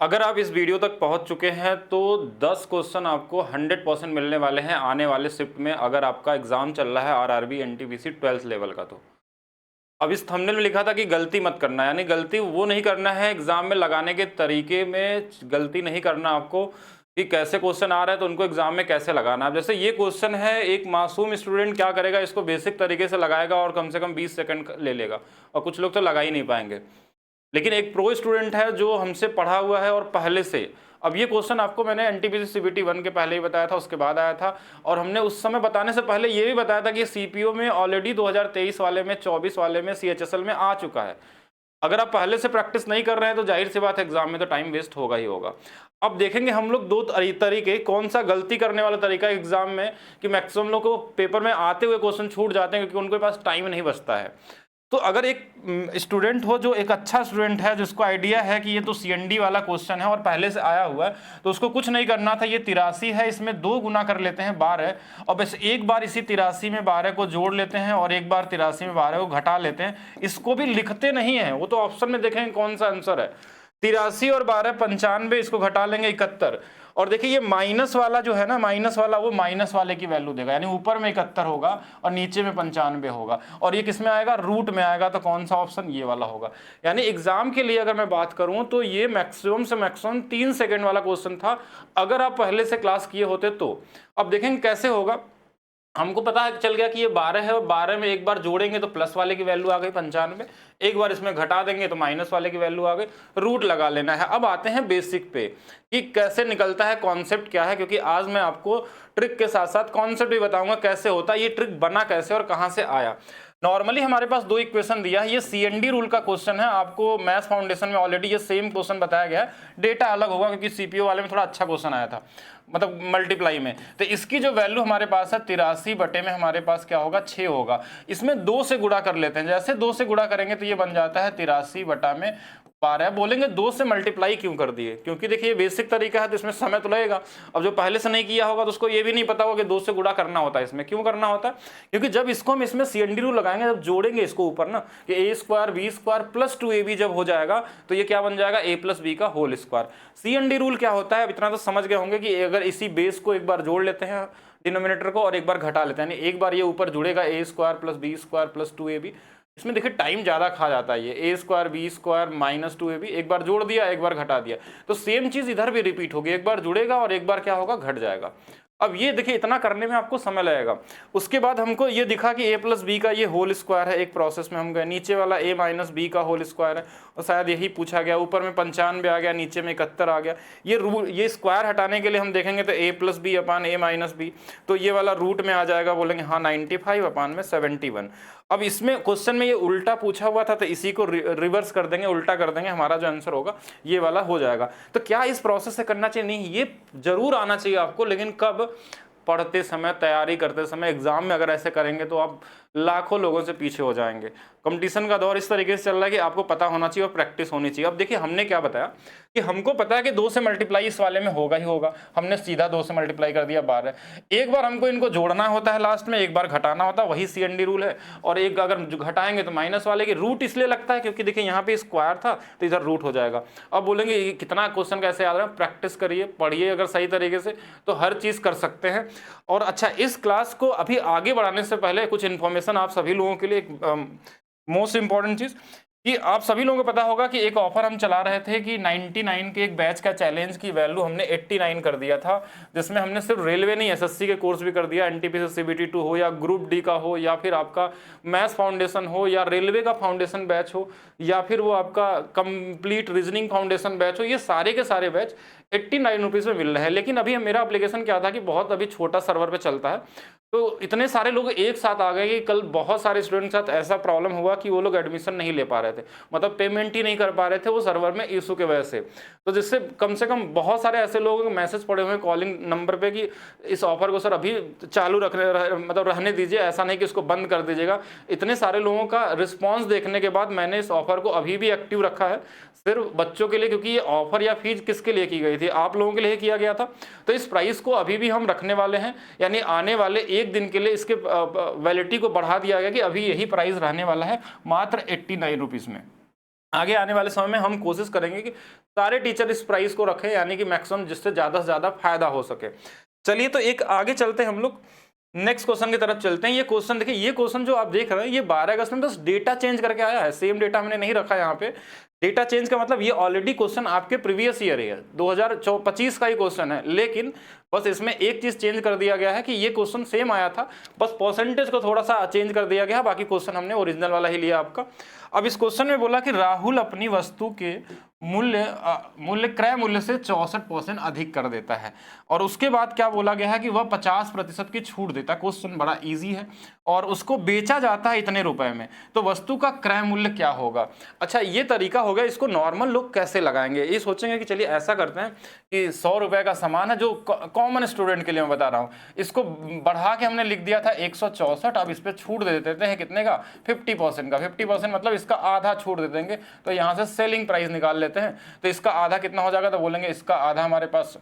अगर आप इस वीडियो तक पहुंच चुके हैं तो 10 क्वेश्चन आपको 100% मिलने वाले हैं आने वाले शिफ्ट में, अगर आपका एग्जाम चल रहा है आरआरबी एनटीपीसी 12th लेवल का। तो अब इस थंबनेल में लिखा था कि गलती मत करना, यानी गलती वो नहीं करना है, एग्जाम में लगाने के तरीके में गलती नहीं करना आपको कि कैसे क्वेश्चन आ रहा है तो उनको एग्जाम में कैसे लगाना है। अब जैसे ये क्वेश्चन है, एक मासूम स्टूडेंट क्या करेगा, इसको बेसिक तरीके से लगाएगा और कम से कम 20 सेकंड ले लेगा, और कुछ लोग तो लगा ही नहीं पाएंगे। लेकिन एक प्रो स्टूडेंट है जो हमसे पढ़ा हुआ है और पहले से, अब ये क्वेश्चन आपको मैंने एनटीपीसी सीबीटी 1 के पहले ही बताया था, उसके बाद आया था, और हमने उस समय बताने से पहले ये भी बताया था कि सीपीओ में ऑलरेडी 2023 वाले में, 24 वाले में, सीएचएसएल में आ चुका है। अगर आप पहले से प्रैक्टिस नहीं कर रहे हैं तो जाहिर सी बात है एग्जाम में तो टाइम वेस्ट होगा ही होगा। अब देखेंगे हम लोग दो तरीके, कौन सा गलती करने वाला तरीका एग्जाम में कि मैक्सिमम लोग को पेपर में आते हुए क्वेश्चन छूट जाते हैं क्योंकि उनके पास टाइम नहीं बचता है। तो अगर एक स्टूडेंट हो जो एक अच्छा स्टूडेंट है, जिसको आइडिया है कि ये तो सीएनडी वाला क्वेश्चन है और पहले से आया हुआ है, तो उसको कुछ नहीं करना था। ये 83 है, इसमें 2 गुना कर लेते हैं 12, और बस एक बार इसी 83 में 12 को जोड़ लेते हैं और एक बार 83 में 12 को घटा लेते हैं। इसको भी लिखते नहीं है, वो तो ऑप्शन में देखेंगे कौन सा आंसर है। 83 और 12 95, इसको घटा लेंगे 71, और देखिए ये माइनस वाला जो है ना, माइनस वाला वो माइनस वाले की वैल्यू देगा, यानी ऊपर में 71 होगा और नीचे में 95 होगा, और ये किस में आएगा, रूट में आएगा। तो कौन सा ऑप्शन, ये वाला होगा। यानी एग्जाम के लिए अगर मैं बात करूं तो ये मैक्सिमम से मैक्सिमम 3 सेकंड वाला क्वेश्चन था, अगर आप पहले से क्लास किए होते तो। अब देखेंगे कैसे होगा। हमको पता चल गया कि ये 12 है और 12 में एक बार जोड़ेंगे तो प्लस वाले की वैल्यू आ गई 95, एक बार इसमें घटा देंगे तो माइनस वाले की वैल्यू आ गई, रूट लगा लेना है। अब आते हैं बेसिक पे कि कैसे निकलता है, कॉन्सेप्ट क्या है, क्योंकि आज मैं आपको ट्रिक के साथ साथ कॉन्सेप्ट भी बताऊंगा कैसे होता है, ये ट्रिक बना कैसे और कहां से आया। नॉर्मली हमारे पास 2 इक्वेशन दिया है, ये सीएनडी रूल का क्वेश्चन है, आपको मैथ्स फाउंडेशन में ऑलरेडी ये सेम क्वेश्चन बताया गया है, डेटा अलग होगा क्योंकि सीपीओ वाले में थोड़ा अच्छा क्वेश्चन आया था, मतलब मल्टीप्लाई में। तो इसकी जो वैल्यू हमारे पास है 83 बटे में हमारे पास क्या होगा, 6 होगा। इसमें 2 से गुणा कर लेते हैं, जैसे 2 से गुणा करेंगे तो ये बन जाता है 83 बटा में 12। बोलेंगे 2 से मल्टीप्लाई क्यों कर दिए, क्योंकि देखिए बेसिक तरीका है तो इसमें समय तो लगेगा। अब जो पहले से नहीं किया होगा तो उसको ये भी नहीं पता होगा कि 2 से गुणा करना होता है। इसमें क्यों करना होता है, क्योंकि जब इसको हम इसमें सीएनडी रूल लगाएंगे, जब जोड़ेंगे इसको ऊपर ना, कि a square b square plus 2ab जब हो जाएगा तो ये क्या बन जाएगा, a प्लस बी का होल स्क्वायर। सीएनडी रूल क्या होता है, अब इतना तो समझ गए होंगे कि अगर इसी बेस को एक बार जोड़ लेते हैं डिनोमिनेटर को और एक बार घटा लेते हैं, यानी एक बार ये ऊपर जुड़ेगा a square plus b square plus 2ab। इसमें देखिए टाइम ज्यादा खा जाता है, ये a square b square minus 2ab, एक बार जोड़ दिया एक बार घटा दिया, तो सेम चीज इधर भी रिपीट होगी, एक बार जुड़ेगा और एक बार क्या होगा, घट जाएगा। अब ये देखिए इतना करने में आपको समय लगेगा। उसके बाद हमको ये दिखा कि a प्लस बी का ये होल स्क्वायर है, एक प्रोसेस में हम गए, नीचे वाला a माइनस बी का होल स्क्वायर है, और शायद यही पूछा गया, ऊपर में 95 आ गया, नीचे में 71 आ गया। ये स्क्वायर हटाने के लिए हम देखेंगे तो a plus b upon a minus b, तो ये वाला रूट में आ जाएगा, बोलेंगे हाँ 95 अपान में 71। अब इसमें क्वेश्चन में ये उल्टा पूछा हुआ था तो इसी को रिवर्स कर देंगे, उल्टा कर देंगे, हमारा जो आंसर होगा ये वाला हो जाएगा। तो क्या इस प्रोसेस से करना चाहिए, नहीं, ये जरूर आना चाहिए आपको, लेकिन कब, पढ़ते समय, तैयारी करते समय। एग्जाम में अगर ऐसे करेंगे तो आप लाखों लोगों से पीछे हो जाएंगे। कंपटीशन का दौर इस तरीके से चल रहा है कि आपको पता होना चाहिए और प्रैक्टिस होनी चाहिए। अब देखिए हमने क्या बताया कि हमको पता है कि 2 से मल्टीप्लाई इस वाले में होगा ही होगा, हमने सीधा 2 से मल्टीप्लाई कर दिया 12। एक बार हमको इनको जोड़ना होता है लास्ट में, एक बार घटाना होता है, वही सीएनडी रूल है, और एक अगर घटाएंगे तो माइनस वाले की रूट इसलिए लगता है क्योंकि देखिए यहाँ पे स्क्वायर था तो इधर रूट हो जाएगा। अब बोलेंगे कितना क्वेश्चन कैसे याद रहा, प्रैक्टिस करिए, पढ़िए अगर सही तरीके से तो हर चीज कर सकते हैं। और अच्छा, इस क्लास को अभी आगे बढ़ाने से पहले कुछ इन्फॉर्मेशन आप सभी लोगों के लिए, मोस्ट इंपॉर्टेंट चीज कि आप सभी लोगों को पता होगा कि एक ऑफर हम चला रहे थे कि 99 के एक बैच का चैलेंज की वैल्यू हमने 89 कर दिया था, जिसमें हमने सिर्फ रेलवे नहीं एसएससी के कोर्स भी कर दिया, एनटीपीसी सीबीटी 2 हो या ग्रुप डी का हो या फिर आपका मैथ्स फाउंडेशन हो या रेलवे का फाउंडेशन बैच हो या फिर वो आपका कंप्लीट रीजनिंग फाउंडेशन बैच हो, ये सारे के सारे बैच 89 रुपीज़ में मिल रहे हैं। लेकिन अभी मेरा एप्लीकेशन क्या था कि बहुत अभी छोटा सर्वर पे चलता है, तो इतने सारे लोग एक साथ आ गए कि कल बहुत सारे स्टूडेंट के साथ ऐसा प्रॉब्लम हुआ कि वो लोग एडमिशन नहीं ले पा रहे थे, मतलब पेमेंट ही नहीं कर पा रहे थे वो सर्वर में इशू के वजह से। तो जिससे कम से कम बहुत सारे ऐसे लोगों के मैसेज पड़े हुए हैं कॉलिंग नंबर पे कि इस ऑफर को सर अभी चालू मतलब रहने दीजिए, ऐसा नहीं कि इसको बंद कर दीजिएगा। इतने सारे लोगों का रिस्पॉन्स देखने के बाद मैंने इस ऑफर को अभी भी एक्टिव रखा है, सिर्फ बच्चों के लिए, क्योंकि ये ऑफर या फीस किसके लिए की गई थी, आप लोगों के लिए किया गया था। तो इस प्राइस को अभी भी हम रखने वाले हैं, यानी आने वाले एक दिन के लिए इसके वैलिडिटी को बढ़ा दिया गया कि अभी यही प्राइस रहने वाला है, मात्र 89 रुपीज़ में। आगे आने वाले समय में हम कोशिश करेंगे कि सारे टीचर इस प्राइस को रखें, यानी कि मैक्सिमम जिससे ज़्यादा से ज़्यादा फायदा हो सके। चलिए तो एक आगे चलते हैं हम लोग, नेक्स्ट क्वेश्चन की तरफ चलते हैं। ये क्वेश्चन देखिए, ये क्वेश्चन जो आप देख रहे हैं ये 12 अगस्त में बस डेटा चेंज करके आया है, सेम डेटा हमने नहीं रखा यहाँ पे। डेटा चेंज का मतलब ये ऑलरेडी क्वेश्चन आपके प्रीवियस ईयर है, 2025 का ही क्वेश्चन है, लेकिन बस इसमें एक चीज चेंज कर दिया गया है कि ये क्वेश्चन सेम आया था, बस परसेंटेज को थोड़ा सा चेंज कर दिया गया, बाकी क्वेश्चन हमने ओरिजिनल वाला ही लिया आपका। अब इस क्वेश्चन में बोला कि राहुल अपनी वस्तु के मूल्य क्रय मूल्य से 64% अधिक कर देता है, और उसके बाद क्या बोला गया है कि वह 50% की छूट देता है। क्वेश्चन बड़ा इजी है, और उसको बेचा जाता है इतने रुपए में, तो वस्तु का क्रय मूल्य क्या होगा। अच्छा, ये तरीका हो गया, इसको नॉर्मल लोग कैसे लगाएंगे। ये सोचेंगे कि चलिए ऐसा करते हैं कि 100 रुपए का सामान है, जो कॉमन स्टूडेंट के लिए मैं बता रहा हूँ, इसको बढ़ा के हमने लिख दिया था 164, अब इस पर छूट दे देते हैं कितने का, 50% का। 50% मतलब इसका आधा छूट दे देंगे, तो यहाँ से सेलिंग प्राइस निकाल लेते हैं, तो इसका आधा कितना हो जाएगा, तो बोलेंगे इसका आधा हमारे पास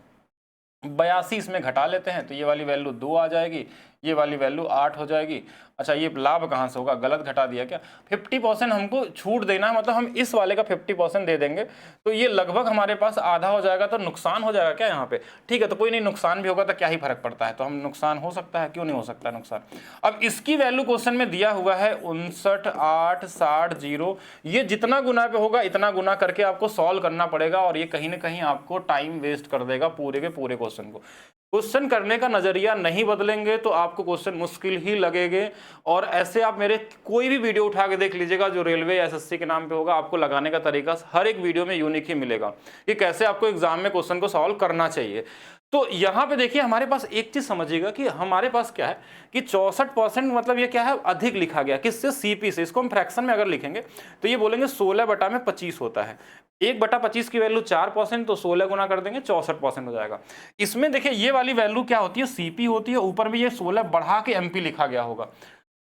82, इसमें घटा लेते हैं तो ये वाली वैल्यू 2 आ जाएगी, ये वाली वैल्यू 8 हो जाएगी। अच्छा, ये लाभ कहाँ से होगा, गलत घटा दिया क्या, 50% हमको छूट देना है, मतलब हम इस वाले का 50% दे देंगे, तो ये लगभग हमारे पास आधा हो जाएगा, तो नुकसान हो जाएगा क्या यहाँ पे। ठीक है, तो कोई नहीं, नुकसान भी होगा तो क्या ही फर्क पड़ता है, तो हम नुकसान हो सकता है, क्यों नहीं हो सकता नुकसान। अब इसकी वैल्यू क्वेश्चन में दिया हुआ है 59, 8, 60, 0, ये जितना गुना पे होगा इतना गुना करके आपको सॉल्व करना पड़ेगा, और ये कहीं ना कहीं आपको टाइम वेस्ट कर देगा पूरे के पूरे क्वेश्चन को। क्वेश्चन करने का नजरिया नहीं बदलेंगे तो आपको क्वेश्चन मुश्किल ही लगेंगे, और ऐसे आप मेरे कोई भी वीडियो उठा के देख लीजिएगा जो रेलवे एसएससी के नाम पे होगा, आपको लगाने का तरीका हर एक वीडियो में यूनिक ही मिलेगा कि कैसे आपको एग्जाम में क्वेश्चन को सॉल्व करना चाहिए। तो यहाँ पे देखिए हमारे पास एक चीज समझिएगा कि हमारे पास क्या है कि 64% मतलब ये क्या है, अधिक लिखा गया किससे, सीपी से। इसको हम फ्रैक्शन में अगर लिखेंगे तो ये बोलेंगे 16/25 होता है, 1/25 की वैल्यू 4%, तो 16 गुना कर देंगे 64% हो जाएगा। इसमें देखिए ये वाली वैल्यू क्या होती है, सीपी होती है, ऊपर में ये 16 बढ़ा के एमपी लिखा गया होगा।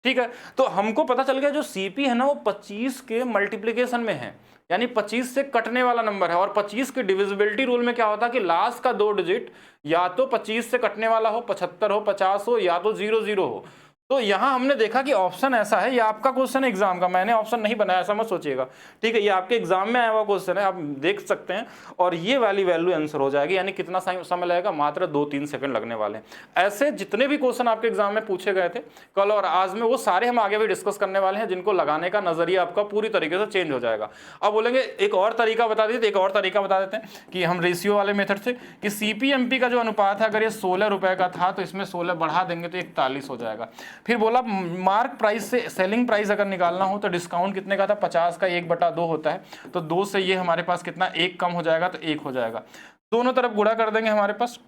ठीक है, तो हमको पता चल गया जो सीपी है ना वो 25 के मल्टीप्लीकेशन में है, यानी 25 से कटने वाला नंबर है, और 25 के डिविजिबिलिटी रूल में क्या होता है कि लास्ट का 2 डिजिट या तो 25 से कटने वाला हो, 75 हो, 50 हो, या तो 00 हो। तो यहां हमने देखा कि ऑप्शन ऐसा है, ये आपका क्वेश्चन है एग्जाम का, मैंने ऑप्शन नहीं बनाया, ऐसा मत सोचिएगा। ठीक है, ये आपके एग्जाम में आया हुआ क्वेश्चन है, आप देख सकते हैं, और ये वाली वैल्यू आंसर हो जाएगी। यानी कितना समय लगेगा, मात्र 2-3 सेकंड लगने वाले हैं। ऐसे जितने भी क्वेश्चन आपके एग्जाम में पूछे गए थे कल और आज में, वो सारे हम आगे भी डिस्कस करने वाले हैं, जिनको लगाने का नजरिया आपका पूरी तरीके से चेंज हो जाएगा। अब बोलेंगे एक और तरीका बता दीजिए, एक और तरीका बता देते हैं कि हम रेशियो वाले मेथड से, कि सीपीएमपी का जो अनुपात है, अगर ये 16 रुपए का था तो इसमें 16 बढ़ा देंगे तो 41 हो जाएगा। फिर बोला मार्क प्राइस से सेलिंग प्राइस अगर निकालना हो तो डिस्काउंट कितने का था, 50 का 1/2 होता है, तो 2 से ये हमारे पास कितना, 1 कम हो जाएगा तो 1 हो जाएगा। दोनों तरफ गुणा कर देंगे, हमारे पास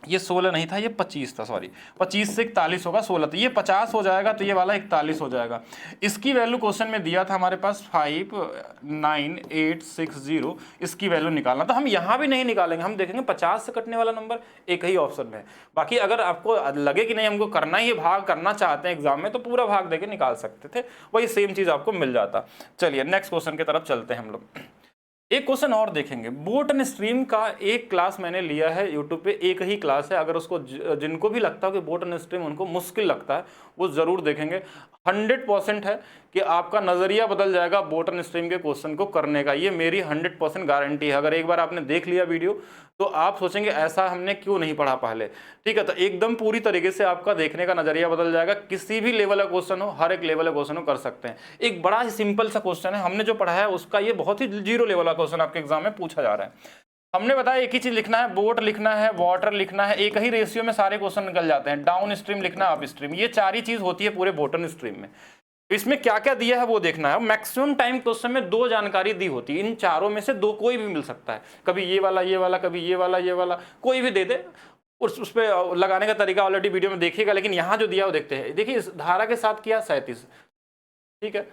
ये 16 नहीं था, ये 25 था, सॉरी, 25 से 41 होगा, 16 तो ये 50 हो जाएगा, तो ये वाला 41 हो जाएगा। इसकी वैल्यू क्वेश्चन में दिया था हमारे पास 59860, इसकी वैल्यू निकालना, तो हम यहाँ भी नहीं निकालेंगे, हम देखेंगे 50 से कटने वाला नंबर एक ही ऑप्शन में है। बाकी अगर आपको लगे कि नहीं हमको करना ही भाग करना चाहते हैं एग्जाम में, तो पूरा भाग देके निकाल सकते थे, वही सेम चीज आपको मिल जाता। चलिए नेक्स्ट क्वेश्चन की तरफ चलते हैं हम लोग। एक क्वेश्चन और देखेंगे, बोट एंड स्ट्रीम का एक क्लास मैंने लिया है यूट्यूब पे, एक ही क्लास है, अगर उसको जिनको भी लगता हो कि बोट एंड स्ट्रीम उनको मुश्किल लगता है वो जरूर देखेंगे। 100% है कि आपका नजरिया बदल जाएगा बोट एंड स्ट्रीम के क्वेश्चन को करने का, ये मेरी 100% गारंटी है। अगर एक बार आपने देख लिया वीडियो तो आप सोचेंगे ऐसा हमने क्यों नहीं पढ़ा पहले। ठीक है, तो एकदम पूरी तरीके से आपका देखने का नजरिया बदल जाएगा, किसी भी लेवल का क्वेश्चन हो, हर एक लेवल का क्वेश्चन हो कर सकते हैं। एक बड़ा ही सिंपल सा क्वेश्चन है, हमने जो पढ़ा है उसका ये बहुत ही 0 लेवल का क्वेश्चन आपके एग्जाम में पूछा जा रहा है। हमने बताया एक ही चीज लिखना है, बोट लिखना है, वाटर लिखना है, एक ही रेशियो में सारे क्वेश्चन निकल जाते हैं, डाउन स्ट्रीम लिखना है, अप स्ट्रीम, ये 4 ही चीज होती है पूरे बोट एंड स्ट्रीम में। इसमें क्या क्या दिया है वो देखना है। मैक्सिमम टाइम क्वेश्चन में 2 जानकारी दी होती है, इन चारों में से 2 कोई भी मिल सकता है, कभी ये वाला, कभी ये वाला, कोई भी दे दे, उस पर लगाने का तरीका ऑलरेडी वीडियो में देखिएगा। लेकिन यहाँ जो दिया वो देखते हैं, देखिए इस धारा के साथ किया 37, ठीक है,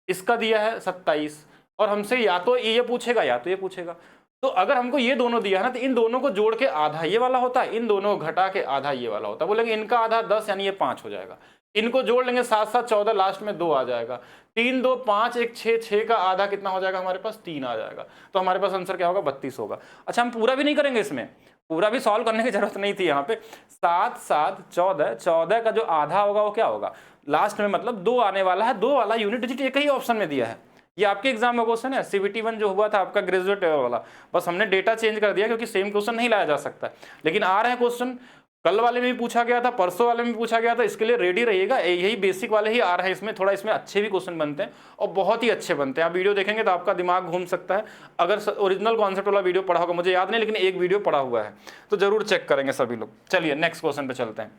इसका दिया है 27, और हमसे या तो ये पूछेगा या तो ये पूछेगा। तो अगर हमको ये दोनों दिया है ना, तो इन दोनों को जोड़ के आधा ये वाला होता है, इन दोनों को घटा के आधा ये वाला होता है, बोलेंगे इनका आधा 10 यानी ये 5 हो जाएगा, इनको जोड़ लेंगे 7 7 14, लास्ट में 2 आ जाएगा, 3 2 5 1 6, 6 का आधा कितना हो जाएगा हमारे पास, 3 आ जाएगा, तो हमारे पास आंसर क्या होगा, 32 होगा। अच्छा, हम पूरा भी नहीं करेंगे, इसमें पूरा भी सॉल्व करने की जरूरत नहीं थी। यहाँ पे 7 7 14, 14 का जो आधा होगा वो क्या होगा लास्ट में, मतलब 2 आने वाला है, 2 वाला यूनिट डिजिट एक ही ऑप्शन में दिया है, ये आपके एग्जाम में क्वेश्चन है, CBT 1 जो हुआ था आपका ग्रेजुएट लेवल वाला, बस हमने डेटा चेंज कर दिया क्योंकि सेम क्वेश्चन नहीं लाया जा सकता, लेकिन आ रहे हैं क्वेश्चन। कल वाले में भी पूछा गया था, परसों वाले में भी पूछा गया था, इसके लिए रेडी रहिएगा। यही बेसिक वाले ही आ रहे हैं, इसमें थोड़ा इसमें अच्छे भी क्वेश्चन बनते हैं और बहुत ही अच्छे बनते हैं। आप वीडियो देखेंगे तो आपका दिमाग घूम सकता है। अगर ओरिजिनल कॉन्सेप्ट वाला वीडियो पढ़ा होगा, मुझे याद नहीं, लेकिन एक वीडियो पढ़ा हुआ है, तो जरूर चेक करेंगे सभी लोग। चलिए नेक्स्ट क्वेश्चन पे चलते हैं।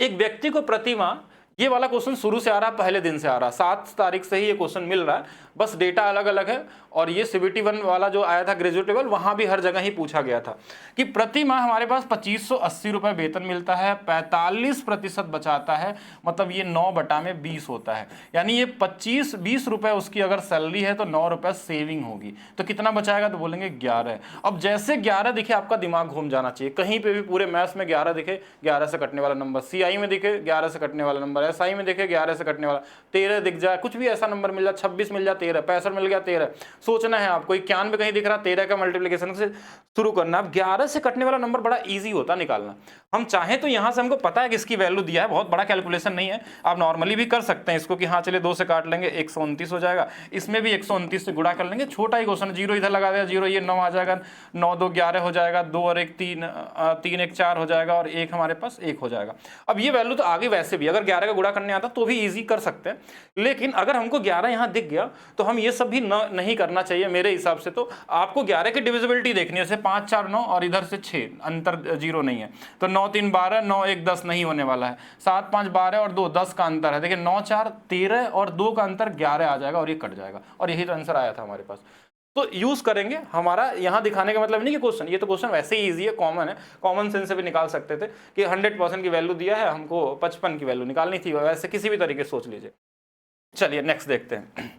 एक व्यक्ति को प्रति माह, ये वाला क्वेश्चन शुरू से आ रहा है, पहले दिन से आ रहा है, 7 तारीख से ही ये क्वेश्चन मिल रहा है, बस डेटा अलग अलग है। और ये CBT 1 वाला जो आया था ग्रेजुएट लेवल, वहां भी हर जगह ही पूछा गया था कि प्रति माह हमारे पास 2580 रुपए वेतन मिलता है, 45% बचाता है, मतलब ये 9/20 होता है। यानी ये 20 रुपए उसकी अगर सैलरी है तो 9 रुपए सेविंग होगी, तो कितना बचाएगा, तो बोलेंगे 11। अब जैसे 11 दिखे आपका दिमाग घूम जाना चाहिए, कहीं पे भी पूरे मैथ्स में 11 दिखे, 11 से कटने वाला नंबर, CI में दिखे 11 से कटने वाला नंबर, SI में दिखे 11 से कटने वाला, 13 दिख जाए, कुछ भी ऐसा नंबर मिल जाए, 26 मिल जाए 13, 65 मिल गया 13, सोचना है आपको 91 कहीं दिख रहा, 13 का मल्टीप्लिकेशन से शुरू करना। अब 11 से कटने वाला नंबर बड़ा इजी होता है निकालना। हम चाहें तो यहां से हमको पता है कि इसकी वैल्यू दिया है, बहुत बड़ा कैलकुलेशन नहीं है, आप नॉर्मली भी कर सकते हैं इसको कि हाँ चलिए 2 से काट लेंगे 129 हो जाएगा, इसमें भी 129 से गुणा कर लेंगे, छोटा ही क्वेश्चन, 0 इधर लगा दिया, 0 ये 9 आ जाएगा, 9 2 11 हो जाएगा, 2 और 1 3, 3 1 4 हो जाएगा, और 1 हमारे पास 1 हो जाएगा। अब ये वैल्यू तो आगे वैसे भी अगर 11 का गुणा करने आता तो भी ईजी कर सकते हैं, लेकिन अगर हमको 11 यहाँ दिख गया तो हम ये सब भी नहीं करना चाहिए मेरे हिसाब से। तो आपको 11 की डिविजिबिलिटी देखनी है, जैसे 5 4 9 और इधर से 6, अंतर 0 नहीं है, तो 9 3 12, 9 1 10 नहीं होने वाला है, 7 5 12 और 2 10 का अंतर है, देखिए 9 4 13 और 2 का अंतर 11 आ जाएगा और ये कट जाएगा, और यही तो आंसर आया था हमारे पास। तो यूज करेंगे, हमारा यहाँ दिखाने का मतलब नहीं कि क्वेश्चन, ये तो क्वेश्चन वैसे ही इजी है, कॉमन है, कॉमन सेंस से भी निकाल सकते थे कि 100% की वैल्यू दिया है, हमको 55 की वैल्यू निकालनी थी, वैसे किसी भी तरीके से सोच लीजिए। चलिए नेक्स्ट देखते हैं।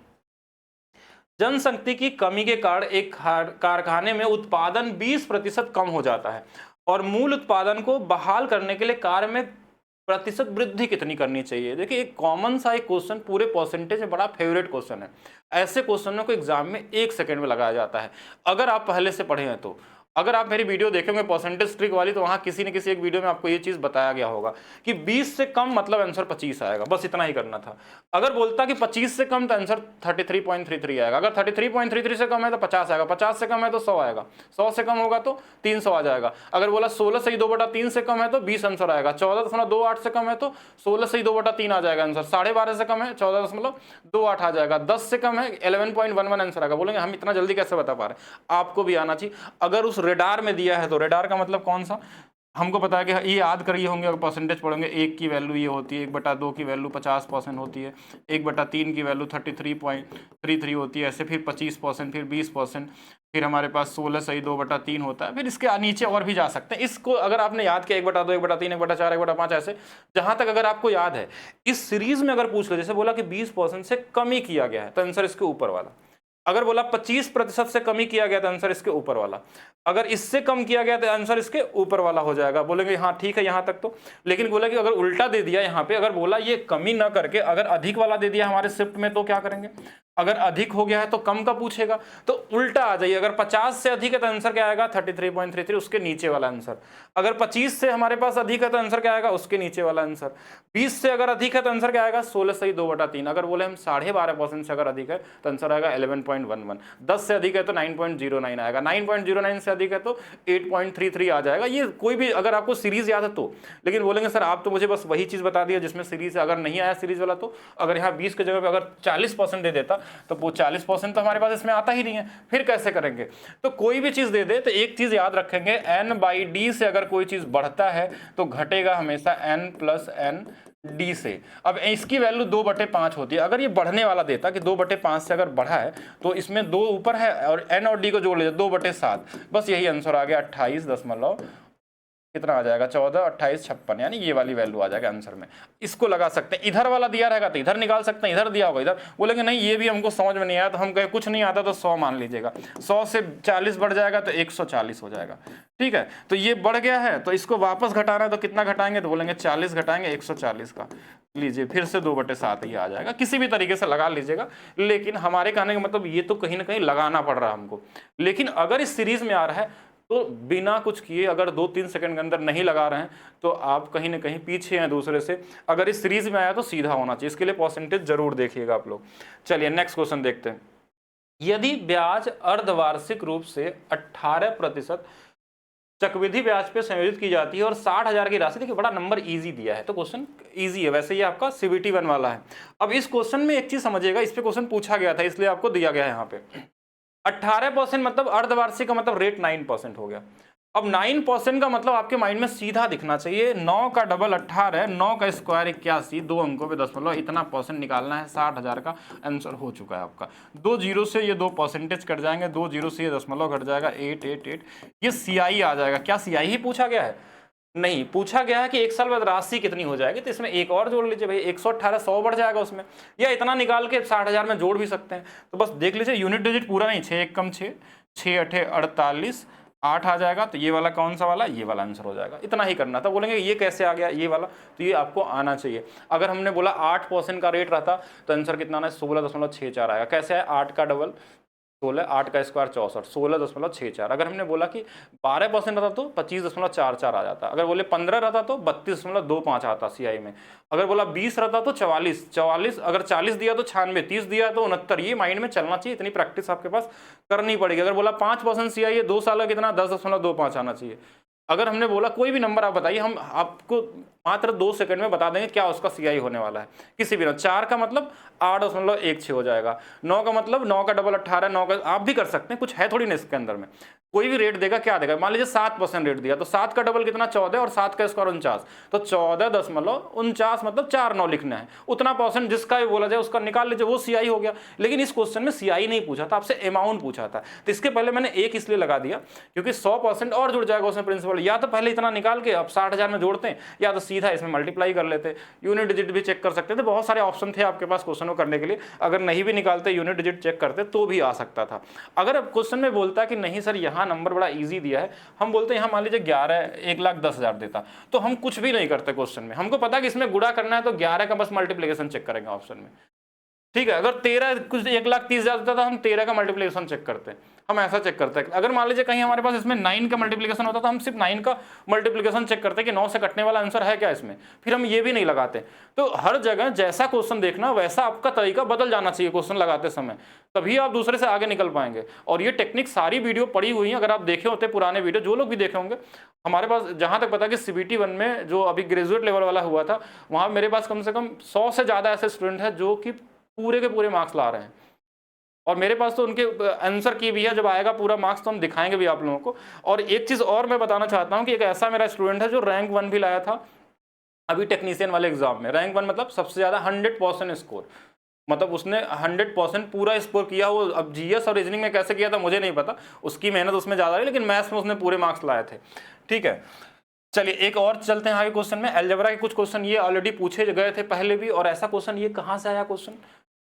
जनशक्ति की कमी के कारण एक कारखाने में उत्पादन 20% कम हो जाता है और मूल उत्पादन को बहाल करने के लिए कार्य में प्रतिशत वृद्धि कितनी करनी चाहिए। देखिए एक कॉमन सा एक क्वेश्चन, पूरे परसेंटेज में बड़ा फेवरेट क्वेश्चन है। ऐसे क्वेश्चनों को एग्जाम में 1 सेकंड में लगाया जाता है, अगर आप पहले से पढ़े हैं तो। अगर आप मेरी वीडियो देखेंगे परसेंटेज ट्रिक वाली, तो वहां किसी न किसी एक वीडियो में आपको ये चीज बताया गया होगा कि 20 से कम मतलब आंसर 25 आएगा, बस इतना ही करना था। अगर बोलता कि 25 से कम तो आंसर 33.33 आएगा, अगर 33.33 से कम है तो 50 आएगा, 50 से कम है तो 100 आएगा, 100 से कम होगा तो 300 आ जाएगा। अगर बोला 16 से 2/3 से कम है तो 20 आंसर आएगा, 14.28 से कम है तो 16 से 2/3 आ जाएगा आंसर, 12.5 से कम है 14.28 आ जाएगा, 10 से कम है 11.11 आंसर आएगा। बोलेंगे हम इतना जल्दी कैसे बता पा रहे हैं, आपको भी आना चाहिए। अगर उस रेडार में दिया है तो रेडार का मतलब कौन सा, हमको पता है कि ये याद करिए होंगे, अगर परसेंटेज पढ़ेंगे 1 की वैल्यू ये होती है, 1/2 की वैल्यू 50% होती है, 1/3 की वैल्यू 33.33 होती है, ऐसे फिर 25%, फिर 20%, फिर हमारे पास 16 सही 2/3 होता है, फिर इसके नीचे और भी जा सकते हैं। इसको अगर आपने याद किया 1/2, 1/3, 1/4, 1/5, ऐसे जहां तक अगर आपको याद है, इस सीरीज में अगर पूछ लो, जैसे बोला कि 20% से कमी किया गया है तो आंसर इसके ऊपर वाला, अगर बोला 25% से कमी किया गया तो आंसर इसके ऊपर वाला, अगर इससे कम किया गया तो आंसर इसके ऊपर वाला हो जाएगा। बोलेंगे हाँ ठीक है यहाँ तक तो, लेकिन बोला कि अगर उल्टा दे दिया यहाँ पे, अगर बोला ये कमी ना करके अगर अधिक वाला दे दिया हमारे शिफ्ट में, तो क्या करेंगे, अगर अधिक हो गया है तो कम का पूछेगा, तो उल्टा आ जाइए। अगर 50 से अधिक है तो आंसर क्या आएगा 33.33, उसके नीचे वाला आंसर। अगर 25 से हमारे पास अधिक है तो आंसर क्या आएगा, उसके नीचे वाला आंसर। 20 से अगर अधिक है तो आंसर क्या आएगा 16 सही 2/3। अगर बोले हम 12.5% से अगर अधिक है तो आंसर आएगा 11.11। 10 से अधिक है तो 9.09 आएगा, 9.09 से अधिक है तो 8.33 आ जाएगा। ये कोई भी अगर आपको सीरीज याद है तो, लेकिन बोलेंगे सर आप तो मुझे बस वही चीज बता दिया जिसमें सीरीज, अगर नहीं आया सीरीज वाला तो अगर यहाँ 20 की जगह पे अगर 40% दे देता तो वो 40% तो हमारे पास इसमें आता ही नहीं है, फिर कैसे करेंगे। तो कोई भी चीज दे दे तो एक चीज याद रखेंगे, n/d से अगर कोई चीज बढ़ता है तो घटेगा हमेशा n + n d से। अब इसकी वैल्यू 2/5 होती है, अगर ये बढ़ने वाला देता कि 2/5 से अगर बढ़ा है तो इसमें 2 ऊपर है और n और d को जोड़ लीजिए 2/7, बस यही आंसर आ गया 28 दशमलव कितना आ जाएगा 14, 28, 56, यानी ये वाली वैल्यू आ जाएगा आंसर में। इसको लगा सकते हैं, इधर वाला दिया रहेगा तो इधर निकाल सकते हैं, इधर दिया होगा इधर। बोलेंगे नहीं ये भी हमको समझ में नहीं आया, तो हम कहे कुछ नहीं आता तो 100 मान लीजिएगा, 100 से 40 बढ़ जाएगा तो 140 हो जाएगा, ठीक है। तो ये बढ़ गया है तो इसको वापस घटाना है तो कितना घटाएंगे, तो बोलेंगे 40 घटाएंगे 140 का, लीजिए फिर से 2/7 ही आ जाएगा। किसी भी तरीके से लगा लीजिएगा, लेकिन हमारे कहने का मतलब ये तो कहीं ना कहीं लगाना पड़ रहा है हमको। लेकिन अगर इस सीरीज में आ रहा है तो बिना कुछ किए अगर 2-3 सेकंड के अंदर नहीं लगा रहे हैं तो आप कहीं ना कहीं पीछे हैं दूसरे से। अगर इस सीरीज में आया तो सीधा होना चाहिए, इसके लिए परसेंटेज जरूर देखिएगा आप लोग। चलिए नेक्स्ट क्वेश्चन देखते हैं। यदि ब्याज अर्धवार्षिक रूप से 18% चक्रवृद्धि ब्याज पे संयोजित की जाती है और 60,000 की राशि, देखिए बड़ा नंबर इजी दिया है तो क्वेश्चन इजी है, वैसे ये आपका CBT 1 वाला है। अब इस क्वेश्चन में एक चीज समझिएगा, इस पे क्वेश्चन पूछा गया था इसलिए आपको दिया गया है यहाँ पे 18% मतलब अर्धवार्षिक का मतलब रेट 9% हो गया। अब 9% का मतलब आपके माइंड में सीधा दिखना चाहिए, 9 का डबल 18 है, 9 का स्क्वायर 81, 2 अंकों पे 10 इतना परसेंट निकालना है, 60,000 का आंसर हो चुका है आपका। 2 जीरो से ये 2 परसेंटेज कट जाएंगे, 2 जीरो से ये दशमलव कट जाएगा, 888 ये CI आ जाएगा। क्या CI ही पूछा गया है? नहीं, पूछा गया है कि एक साल बाद राशि कितनी हो जाएगी, तो इसमें एक और जोड़ लीजिए भाई, 118 100 बढ़ जाएगा उसमें, या इतना निकाल के 60,000 में जोड़ भी सकते हैं। तो बस देख लीजिए यूनिट डिजिट पूरा नहीं, 6 1 कम 6, 6 8 48, 8 आ जाएगा, तो ये वाला कौन सा वाला, ये वाला आंसर हो जाएगा। इतना ही करना था। बोलेंगे ये कैसे आ गया ये वाला, तो ये आपको आना चाहिए। अगर हमने बोला 8% का रेट रहता तो आंसर कितना आना है, 16.64 आएगा। कैसे है, 8 का डबल 16, 8 का स्क्वायर 64, 16.64। अगर हमने बोला कि 12% रहता तो 25.44 आ जाता। अगर बोले 15 रहता तो 32.25 आता CI में। अगर बोला 20 रहता तो 44, अगर 40 दिया तो 96, 30 दिया तो 69। ये माइंड में चलना चाहिए, इतनी प्रैक्टिस आपके पास करनी पड़ेगी। अगर बोला 5% CI है 2 साल का कितना, 10.25 आना चाहिए। अगर हमने बोला कोई भी नंबर आप बताइए, हम आपको मात्र 2 सेकंड में बता देंगे क्या उसका CI होने वाला है किसी भी। 4 का मतलब 8.16 हो जाएगा, 9 का मतलब 9 का डबल 18, 9 का आप भी कर सकते हैं, कुछ है थोड़ी ना इसके अंदर में। कोई भी रेट देगा, क्या देगा, मान लीजिए 7% रेट दिया तो 7 का डबल कितना 14 और 7 का स्क्वायर 49, तो 14.49 मतलब 4 9 लिखना है। उतना परसेंट जिसका भी बोला जाए उसका निकाल लीजिए, वो CI हो गया। लेकिन इस क्वेश्चन में CI नहीं पूछा था, आपसे अमाउंट पूछा था, तो इसके पहले मैंने एक इसलिए लगा दिया क्योंकि 100% और जुड़ जाएगा उसमें प्रिंसिपल। या तो पहले इतना निकाल के अब 60,000 में जोड़ते हैं, या तो सीधा इसमें मल्टीप्लाई कर लेते। यूनिट डिजिट भी चेक कर सकते थे, बहुत सारे ऑप्शन थे आपके पास क्वेश्चन को करने के लिए। अगर नहीं भी निकालते, यूनिट डिजिट चेक करते तो भी आ सकता था। अगर अब क्वेश्चन में बोलता कि नहीं सर यहाँ नंबर बड़ा ईजी दिया है, हम बोलते हैं यहाँ मान लीजिए 11 1,10,000 देता, तो हम कुछ भी नहीं करते क्वेश्चन में। हमको पता कि इसमें गुणा करना है तो 11 का बस मल्टीप्लिकेशन चेक करेंगे ऑप्शन में, ठीक है। अगर 13 कुछ 1,30,000 देता था, हम 13 का मल्टीप्लिकेशन चेक करते हैं, हम ऐसा चेक करते हैं। अगर मान लीजिए कहीं हमारे पास इसमें 9 का मल्टीप्लिकेशन होता तो हम सिर्फ 9 का मल्टीप्लिकेशन चेक करते कि 9 से कटने वाला आंसर है क्या इसमें, फिर हम ये भी नहीं लगाते। तो हर जगह जैसा क्वेश्चन देखना वैसा आपका तरीका बदल जाना चाहिए क्वेश्चन लगाते समय, तभी आप दूसरे से आगे निकल पाएंगे। और ये टेक्निक सारी वीडियो पड़ी हुई है, अगर आप देखे होते पुराने वीडियो, जो लोग भी देखे होंगे, हमारे पास जहां तक पता कि CBT 1 में जो अभी ग्रेजुएट लेवल वाला हुआ था, वहां मेरे पास कम से कम 100 से ज़्यादा ऐसे स्टूडेंट हैं जो कि पूरे के पूरे मार्क्स ला रहे हैं। और मेरे पास तो उनके आंसर की भी है, जब आएगा पूरा मार्क्स तो हम दिखाएंगे भी आप लोगों को। और एक चीज़ और मैं बताना चाहता हूँ कि एक ऐसा मेरा स्टूडेंट है जो रैंक 1 भी लाया था अभी टेक्नीशियन वाले एग्जाम में। रैंक 1 मतलब सबसे ज़्यादा 100% स्कोर, मतलब उसने 100% पूरा स्कोर किया। वो अब GS और रीजनिंग में कैसे किया था मुझे नहीं पता, उसकी मेहनत उसमें ज़्यादा रही, लेकिन मैथ्स में उसने पूरे मार्क्स लाए थे, ठीक है। चलिए एक और चलते हैं आगे क्वेश्चन में। अलजेब्रा के कुछ क्वेश्चन ये ऑलरेडी पूछे गए थे पहले भी, और ऐसा क्वेश्चन ये कहाँ से आया क्वेश्चन,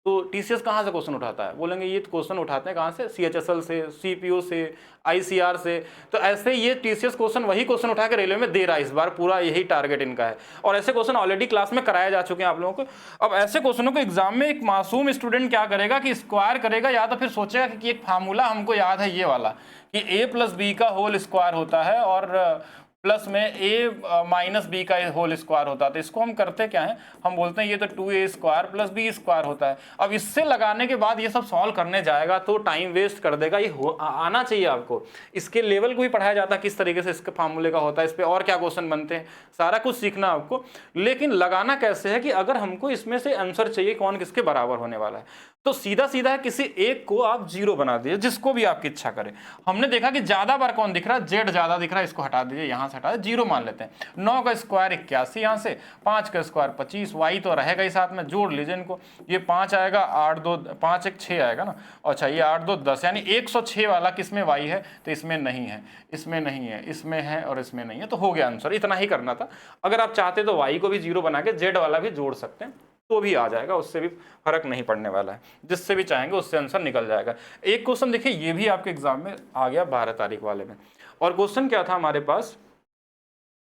तो TCS कहाँ से क्वेश्चन उठाता है, बोलेंगे ये क्वेश्चन उठाते हैं कहाँ से, CHSL से, CPO से, ICR से। तो ऐसे ये TCS क्वेश्चन वही क्वेश्चन उठा के रेलवे में दे रहा है इस बार, पूरा यही टारगेट इनका है। और ऐसे क्वेश्चन ऑलरेडी क्लास में कराए जा चुके हैं आप लोगों को। अब ऐसे क्वेश्चनों को एग्जाम में एक मासूम स्टूडेंट क्या करेगा कि स्क्वायर करेगा, या तो फिर सोचेगा कि एक फार्मूला हमको याद है ये वाला कि A + B का होल स्क्वायर होता है और प्लस में A - B का होल स्क्वायर होता है। तो इसको हम करते क्या है, हम बोलते हैं ये तो 2A² + B स्क्वायर होता है। अब इससे लगाने के बाद ये सब सॉल्व करने जाएगा तो टाइम वेस्ट कर देगा। ये आना चाहिए आपको, इसके लेवल को भी पढ़ाया जाता है किस तरीके से इसके फार्मूले का होता है, इस पर और क्या क्वेश्चन बनते हैं, सारा कुछ सीखना आपको। लेकिन लगाना कैसे है कि अगर हमको इसमें से आंसर चाहिए कौन किसके बराबर होने वाला है, तो सीधा सीधा है किसी एक को आप 0 बना दीजिए, जिसको भी आपकी इच्छा करे। हमने देखा कि ज्यादा बार कौन दिख रहा है, Z ज्यादा दिख रहा है, इसको हटा दीजिए, यहां से हटा 0 मान लेते हैं। 9 का स्क्वायर 81 यहाँ से, 5 का स्क्वायर 25, Y तो रहेगा ही साथ में, जोड़ लीजिए इनको। ये 5 आएगा, 8 2 5 1 6 आएगा ना। अच्छा ये 8 2 10, यानी 106 वाला किसमें Y है, तो इसमें नहीं है, इसमें नहीं है, इसमें है और इसमें नहीं है, तो हो गया आंसर। इतना ही करना था। अगर आप चाहते तो Y को भी 0 बना के Z वाला भी जोड़ सकते हैं, तो भी आ जाएगा, उससे भी फर्क नहीं पड़ने वाला है। जिससे भी चाहेंगे उससे आंसर निकल जाएगा। एक क्वेश्चन देखिए ये भी आपके एग्जाम में आ गया 12 तारीख वाले में। और क्वेश्चन क्या था हमारे पास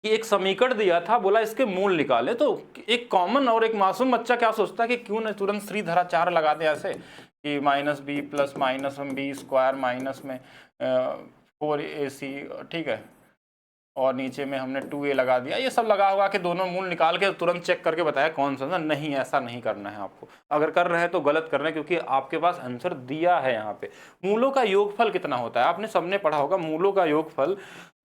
कि एक समीकरण दिया था, बोला इसके मूल निकाले। तो एक कॉमन और एक मासूम बच्चा क्या सोचता है कि क्यों न तुरंत श्रीधरा 4 लगा दे ऐसे कि -B + -B² माइनस में 4AC, ठीक है, और नीचे में हमने 2A लगा दिया। ये सब लगा हुआ के दोनों मूल निकाल के तुरंत चेक करके बताया कौन सा। नहीं, ऐसा नहीं करना है आपको। अगर कर रहे हैं तो गलत कर रहे हैं, क्योंकि आपके पास आंसर दिया है यहाँ पे। मूलों का योगफल कितना होता है, आपने सबने पढ़ा होगा। मूलों का योगफल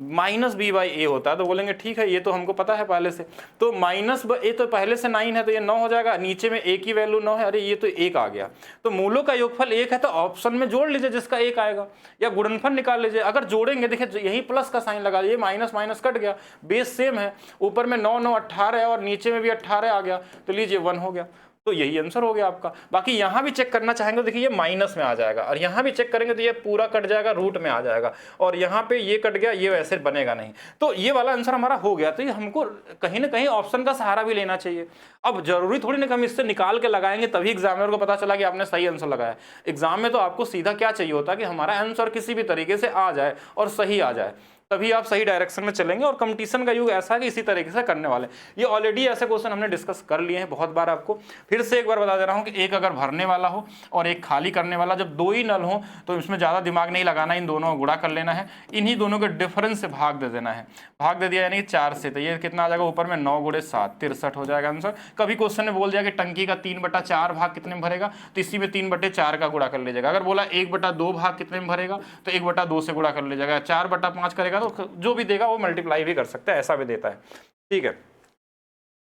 -b/a होता है। तो बोलेंगे ठीक है, ये तो हमको पता है पहले से। तो -a तो पहले से 9 है, तो ये 9 हो जाएगा। नीचे में a की वैल्यू 9 है, अरे ये तो 1 आ गया। तो मूलों का योगफल 1 है, तो ऑप्शन में जोड़ लीजिए जिसका 1 आएगा, या गुणनफल निकाल लीजिए। अगर जोड़ेंगे, देखिए यही प्लस का साइन लगा दिए, माइनस माइनस कट गया, बेस सेम है। ऊपर में 9 9 18 है, और नीचे में भी 18 आ गया, तो लीजिए 1 हो गया। तो यही आंसर हो गया आपका। बाकी यहाँ भी चेक करना चाहेंगे तो देखिए ये माइनस में आ जाएगा, और यहाँ भी चेक करेंगे तो ये पूरा कट जाएगा, रूट में आ जाएगा, और यहाँ पे ये कट गया, ये वैसे बनेगा नहीं। तो ये वाला आंसर हमारा हो गया। तो ये हमको कहीं ना कहीं ऑप्शन का सहारा भी लेना चाहिए। अब जरूरी थोड़ी ना कि हम इससे निकाल के लगाएंगे तभी एग्जामिनर को पता चला कि आपने सही आंसर लगाया। एग्जाम में तो आपको सीधा क्या चाहिए होता है कि हमारा आंसर किसी भी तरीके से आ जाए और सही आ जाए, तभी आप सही डायरेक्शन में चलेंगे। और कंपटीशन का युग ऐसा है कि इसी तरीके से करने वाले। ये ऑलरेडी ऐसे क्वेश्चन हमने डिस्कस कर लिए हैं बहुत बार। आपको फिर से एक बार बता दे रहा हूं कि एक अगर भरने वाला हो और एक खाली करने वाला, जब दो ही नल हो तो इसमें ज़्यादा दिमाग नहीं लगाना, इन दोनों को गुणा कर लेना है, इन्हीं दोनों के डिफरेंस से भाग दे देना है। भाग दे दिया यानी 4 से, तो ये कितना आ जाएगा, ऊपर में 9 × 7 63 हो जाएगा आंसर। कभी क्वेश्चन में बोल दिया कि टंकी का 3/4 भाग कितने में भरेगा, तो इसी में 3/4 का गुणा कर लीजिएगा। अगर बोला 1/2 भाग कितने में भरेगा, तो 1/2 से गुणा कर लीजिएगा। 4/5 करेगा तो जो भी देगा वो मल्टीप्लाई भी कर सकता है, ऐसा भी देता है। ठीक है,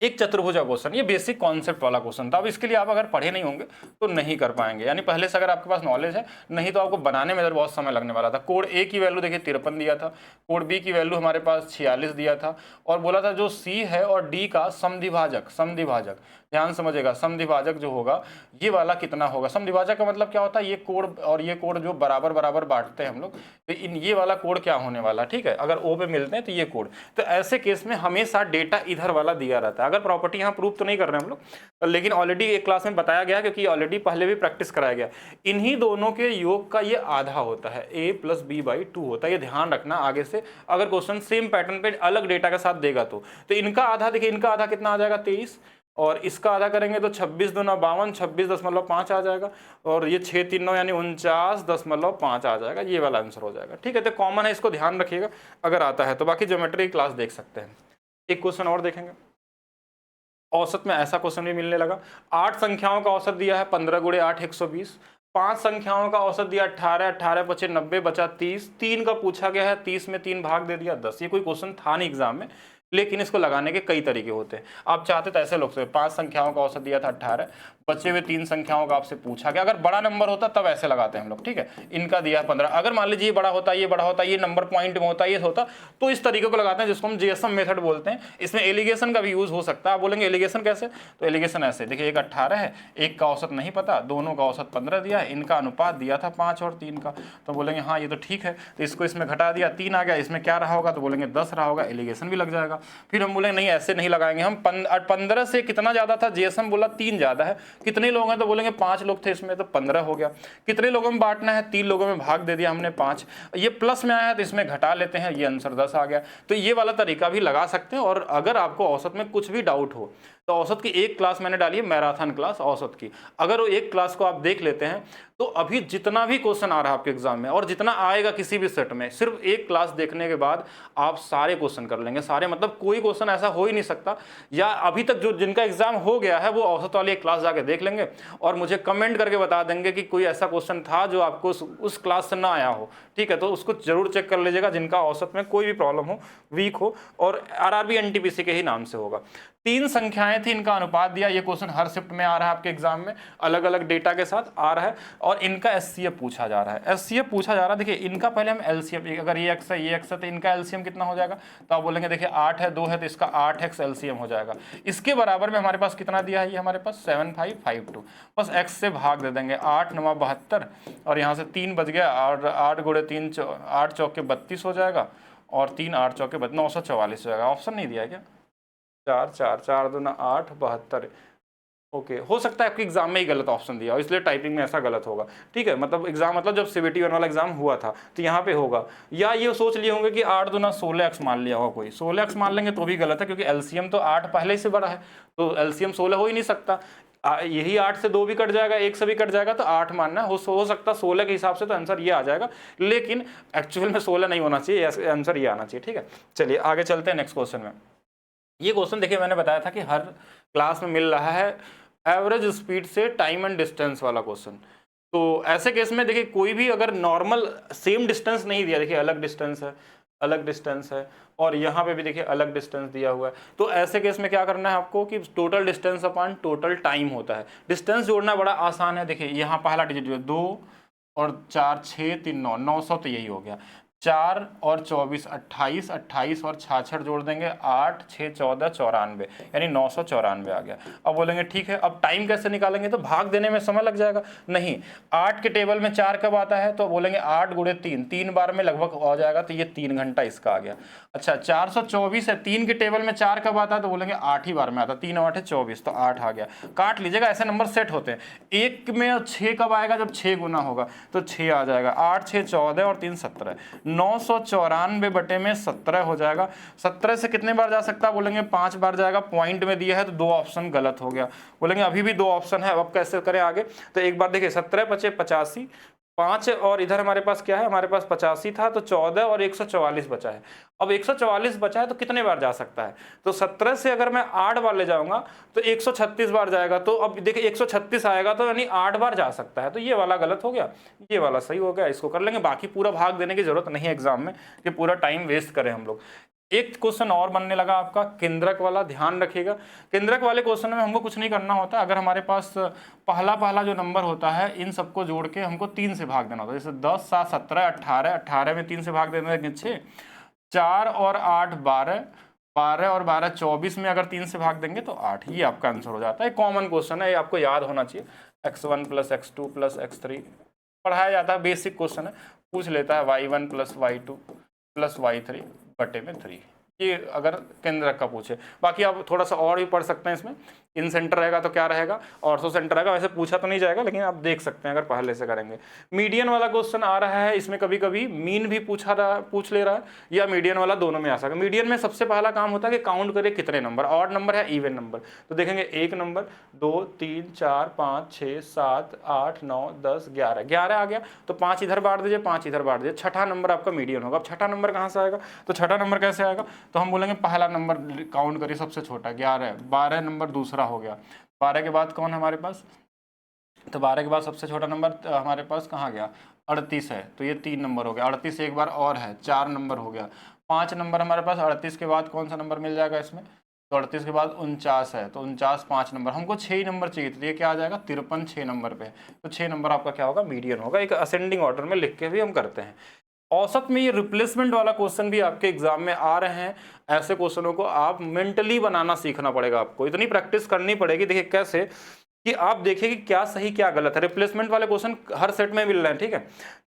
एक चतुर्भुज क्वेश्चन, ये बेसिक कॉन्सेप्ट वाला क्वेश्चन था। अब इसके लिए आप अगर पढ़े नहीं होंगे तो नहीं कर पाएंगे, यानी पहले से अगर आपके पास नॉलेज है, नहीं तो आपको बनाने में इधर बहुत समय लगने वाला था। कोड ए की वैल्यू देखिए 53 दिया था, कोड बी की वैल्यू हमारे पास 46 दिया था, और बोला था जो सी है और डी का समद्विभाजक ध्यान समझेगा, समद्विभाजक जो होगा ये वाला कितना होगा। समद्विभाजक का मतलब क्या होता है, ये कोड और ये कोड जो बराबर बराबर बांटते हैं हम लोग, तो ये वाला कोड क्या होने वाला। ठीक है, अगर ओ पे मिलते हैं तो ये कोड, तो ऐसे केस में हमेशा डेटा इधर वाला दिया रहता है। अगर प्रॉपर्टी यहाँ प्रूव तो नहीं कर रहे हैं हम लोग, लेकिन ऑलरेडी एक क्लास में बताया गया, क्योंकि ऑलरेडी पहले भी प्रैक्टिस कराया गया। इन्हीं दोनों के योग का ये आधा होता है, a + b/2 होता है। ये ध्यान रखना आगे से अगर क्वेश्चन सेम पैटर्न पे अलग डेटा के साथ देगा तो इनका आधा देखिए, इनका आधा कितना आ जाएगा 23, और इसका आधा करेंगे तो 26 दूना 52, 26.5 आ जाएगा, और ये 6 3 9 यानी 49.5 आ जाएगा। ये वाला आंसर हो जाएगा। ठीक है, तो कॉमन है, इसको ध्यान रखिएगा अगर आता है तो। बाकी ज्योमेट्री क्लास देख सकते हैं। एक क्वेश्चन और देखेंगे, औसत में ऐसा क्वेश्चन भी मिलने लगा। 8 संख्याओं का औसत दिया है 15 × 8 120। 5 संख्याओं का औसत दिया 18, 18 × 5 90 बचा 30। 3 का पूछा गया है, 30 में 3 भाग दे दिया 10। ये कोई क्वेश्चन था नहीं एग्जाम में, लेकिन इसको लगाने के कई तरीके होते हैं। आप चाहते तो ऐसे लोग से 5 संख्याओं का औसत दिया था 18, बचे हुए 3 संख्याओं का आपसे पूछा गया। अगर बड़ा नंबर होता तब ऐसे लगाते हैं हम लोग। ठीक है, इनका दिया 15, अगर मान लीजिए ये बड़ा होता, ये बड़ा होता, ये नंबर पॉइंट में होता, ये होता, तो इस तरीके को लगाते हैं जिसको हम जीएसएम मेथड बोलते हैं। इसमें एलिगेशन का भी यूज हो सकता है। आप बोलेंगे एलिगेशन कैसे, तो एलिगेशन ऐसे देखिए, एक 18 है, एक का औसत नहीं पता, दोनों का औसत 15 दिया है, इनका अनुपात दिया था 5 और 3 का, तो बोलेंगे हाँ ये तो ठीक है, तो इसको इसमें घटा दिया, 3 आ गया, इसमें क्या रहा होगा, तो बोलेंगे 10 रहा होगा, एलिगेशन भी लग जाएगा। फिर हम बोलेंगे नहीं ऐसे नहीं लगाएंगे हम, 15 से कितना ज्यादा था, जीएसएम बोला 3 ज्यादा है, कितने लोग हैं, तो बोलेंगे 5 लोग थे इसमें, तो 15 हो गया। कितने लोगों में बांटना है, 3 लोगों में भाग दे दिया हमने 5, ये प्लस में आया है तो इसमें घटा लेते हैं, ये आंसर 10 आ गया। तो ये वाला तरीका भी लगा सकते हैं। और अगर आपको औसत में कुछ भी डाउट हो तो औसत की एक क्लास मैंने डाली है, मैराथन क्लास औसत की, अगर वो एक क्लास को आप देख लेते हैं तो अभी जितना भी क्वेश्चन आ रहा है आपके एग्जाम में और जितना आएगा किसी भी सेट में, सिर्फ एक क्लास देखने के बाद आप सारे क्वेश्चन कर लेंगे। सारे मतलब कोई क्वेश्चन ऐसा हो ही नहीं सकता, या अभी तक जो जिनका एग्जाम हो गया है वो औसत वाली एक क्लास जाके देख लेंगे और मुझे कमेंट करके बता देंगे कि कोई ऐसा क्वेश्चन था जो आपको उस क्लास से ना आया हो। ठीक है, तो उसको जरूर चेक कर लीजिएगा जिनका औसत में कोई भी प्रॉब्लम हो, वीक हो, और आरआरबी एनटीपीसी के ही नाम से होगा। 3 संख्याएं थी, इनका अनुपात दिया। ये क्वेश्चन हर शिफ्ट में आ रहा है आपके एग्जाम में, अलग अलग डेटा के साथ आ रहा है, और इनका एचसीएफ पूछा जा रहा है। एचसीएफ पूछा जा रहा है, देखिए इनका पहले हम एलसीएम, अगर ये एक्स है ये एक्स है तो इनका एलसीएम कितना हो जाएगा, तो आप बोलेंगे देखिए 8 है 2 है तो इसका 8x एलसीएम हो जाएगा। इसके बराबर में हमारे पास कितना दिया है, ये हमारे पास 7552, बस x से भाग दे देंगे, 8 9 72, और यहाँ से 3 बच गया, और 8 × 3 8 चौके 32 हो जाएगा, और 3 8 चौके 944 हो जाएगा। ऑप्शन नहीं दिया क्या, 4 4 4 2 8 72। ओके, हो सकता है आपके एग्जाम में ही गलत ऑप्शन दिया हो, इसलिए टाइपिंग में ऐसा गलत होगा। ठीक है, मतलब एग्जाम मतलब जब CBT 1 वाला एग्जाम हुआ था तो यहाँ पे होगा, या ये सोच लिए होंगे कि 8 दूना 16x मान लिया होगा, कोई 16x मान लेंगे तो भी गलत है, क्योंकि एलसीएम तो 8 पहले से बड़ा है, तो एलसीएम 16 हो ही नहीं सकता। यही 8 से 2 भी कट जाएगा, 1 से भी कट जाएगा, तो 8 मानना है। हो सकता 16 के हिसाब से तो आंसर ये आ जाएगा, लेकिन एक्चुअल में 16 नहीं होना चाहिए, आंसर ये आना चाहिए। ठीक है, चलिए आगे चलते हैं नेक्स्ट क्वेश्चन में। ये क्वेश्चन देखिए, मैंने बताया था कि हर क्लास में मिल रहा है एवरेज स्पीड से टाइम एंड डिस्टेंस वाला क्वेश्चन। तो ऐसे केस में देखिए, कोई भी अगर नॉर्मल सेम डिस्टेंस नहीं दिया, देखिए अलग डिस्टेंस है, अलग डिस्टेंस है, और यहाँ पे भी देखिए अलग डिस्टेंस दिया हुआ है, तो ऐसे केस में क्या करना है आपको कि total distance upon total time होता है। डिस्टेंस जोड़ना बड़ा आसान है। देखिए यहाँ पहला डिजिट जो है 2 और 4 6 3 9, 900, तो यही हो गया। 4 और 24 28, 28 और 66 जोड़ देंगे 8 6 14 94, यानी 994 आ गया। अब बोलेंगे ठीक है, अब टाइम कैसे निकालेंगे, तो भाग देने में समय लग जाएगा। नहीं, 8 के टेबल में 4 कब आता है, तो बोलेंगे 8 गुणे 3, 3 बार में लगभग हो जाएगा, तो ये 3 घंटा इसका आ गया। अच्छा 424 है, 3 के टेबल में 4 कब आता है, तो बोलेंगे 8 ही बार में आता है, 3 8 है 24, तो 8 आ गया। काट लीजिएगा, ऐसे नंबर सेट होते हैं। 1 में 6 कब आएगा, जब 6 गुना होगा, तो 6 आ जाएगा। 8 6 14 और 3 17, 994 बटे में 17 हो जाएगा। 17 से कितने बार जा सकता है, बोलेंगे 5 बार जाएगा। पॉइंट में दिया है तो 2 ऑप्शन गलत हो गया, बोलेंगे अभी भी 2 ऑप्शन है, अब कैसे करें आगे। तो एक बार देखिए 17 बचे 85, 5 और इधर हमारे पास क्या है, हमारे पास 85 था, तो 14 और 144 बचा है। अब 144 बचा है तो कितने बार जा सकता है, तो 17 से अगर मैं 8 बार ले जाऊंगा तो 136 बार जाएगा। तो अब देखिए 136 आएगा तो यानी 8 बार जा सकता है, तो ये वाला गलत हो गया, ये वाला सही हो गया। इसको कर लेंगे, बाकी पूरा भाग देने की जरूरत नहीं है एग्जाम में कि पूरा टाइम वेस्ट करें हम लोग। एक क्वेश्चन और बनने लगा आपका केंद्रक वाला, ध्यान रखिएगा। केंद्रक वाले क्वेश्चन में हमको कुछ नहीं करना होता। अगर हमारे पास पहला जो नंबर होता है, इन सबको जोड़ के हमको 3 से भाग देना होता है। जैसे 10 7 17 18, 18 में 3 से भाग देना है 6, 4 और 8 12, 12 और 12 24 में अगर 3 से भाग देंगे तो 8, ये आपका आंसर हो जाता है। कॉमन क्वेश्चन है, ये आपको याद होना चाहिए। x1 + x2 + x3 पढ़ाया जाता है, बेसिक क्वेश्चन है। पूछ लेता है y1 + y2 + y3 बटे में 3, ये अगर केंद्रक का पूछे। बाकी आप थोड़ा सा और भी पढ़ सकते हैं इसमें। इन सेंटर रहेगा तो क्या रहेगा, ऑर्थो सेंटर रहेगा। वैसे पूछा तो नहीं जाएगा, लेकिन आप देख सकते हैं अगर पहले से करेंगे। मीडियन वाला क्वेश्चन आ रहा है, इसमें कभी कभी मीन भी पूछ ले रहा है, या मीडियन वाला, दोनों में आ सकता है। मीडियन में सबसे पहला काम होता है कि काउंट करें कितने नंबर, ऑड नंबर है इवन नंबर। तो देखेंगे 1 नंबर, 2 3 4 5 6 7 8 9 10 11, 11 आ गया, तो 5 इधर बांट दीजिए, 5 इधर बांट दीजिए। छठा नंबर आपका मीडियन होगा। अब छठा नंबर कहाँ से आएगा, तो छठा नंबर कैसे आएगा, तो हम बोलेंगे पहला नंबर काउंट करिए सबसे छोटा 11, 12 नंबर दूसरा हो गया। 12 के बाद कौन है हमारे पास, तो 12 के बाद सबसे छोटा नंबर हमारे पास कहाँ गया, 38 है, तो ये 3 नंबर हो गया। 38 एक बार और है, 4 नंबर हो गया। 5 नंबर हमारे पास। 38 के बाद कौन सा नंबर मिल जाएगा इसमें, तो 38 के बाद 49 है, तो 49 5 नंबर। हमको 6 ही नंबर चाहिए, तो ये क्या आ जाएगा 53 6 नंबर पे, तो 6 नंबर आपका क्या होगा, मीडियन होगा। एक असेंडिंग ऑर्डर में लिख के भी हम करते हैं। औसत में ये रिप्लेसमेंट वाला क्वेश्चन भी आपके एग्जाम में आ रहे हैं। ऐसे क्वेश्चनों को आप मेंटली बनाना सीखना पड़ेगा, आपको इतनी प्रैक्टिस करनी पड़ेगी। देखिए कैसे कि आप देखिए कि क्या सही क्या गलत है। रिप्लेसमेंट वाले क्वेश्चन हर सेट में मिल रहे हैं, ठीक है।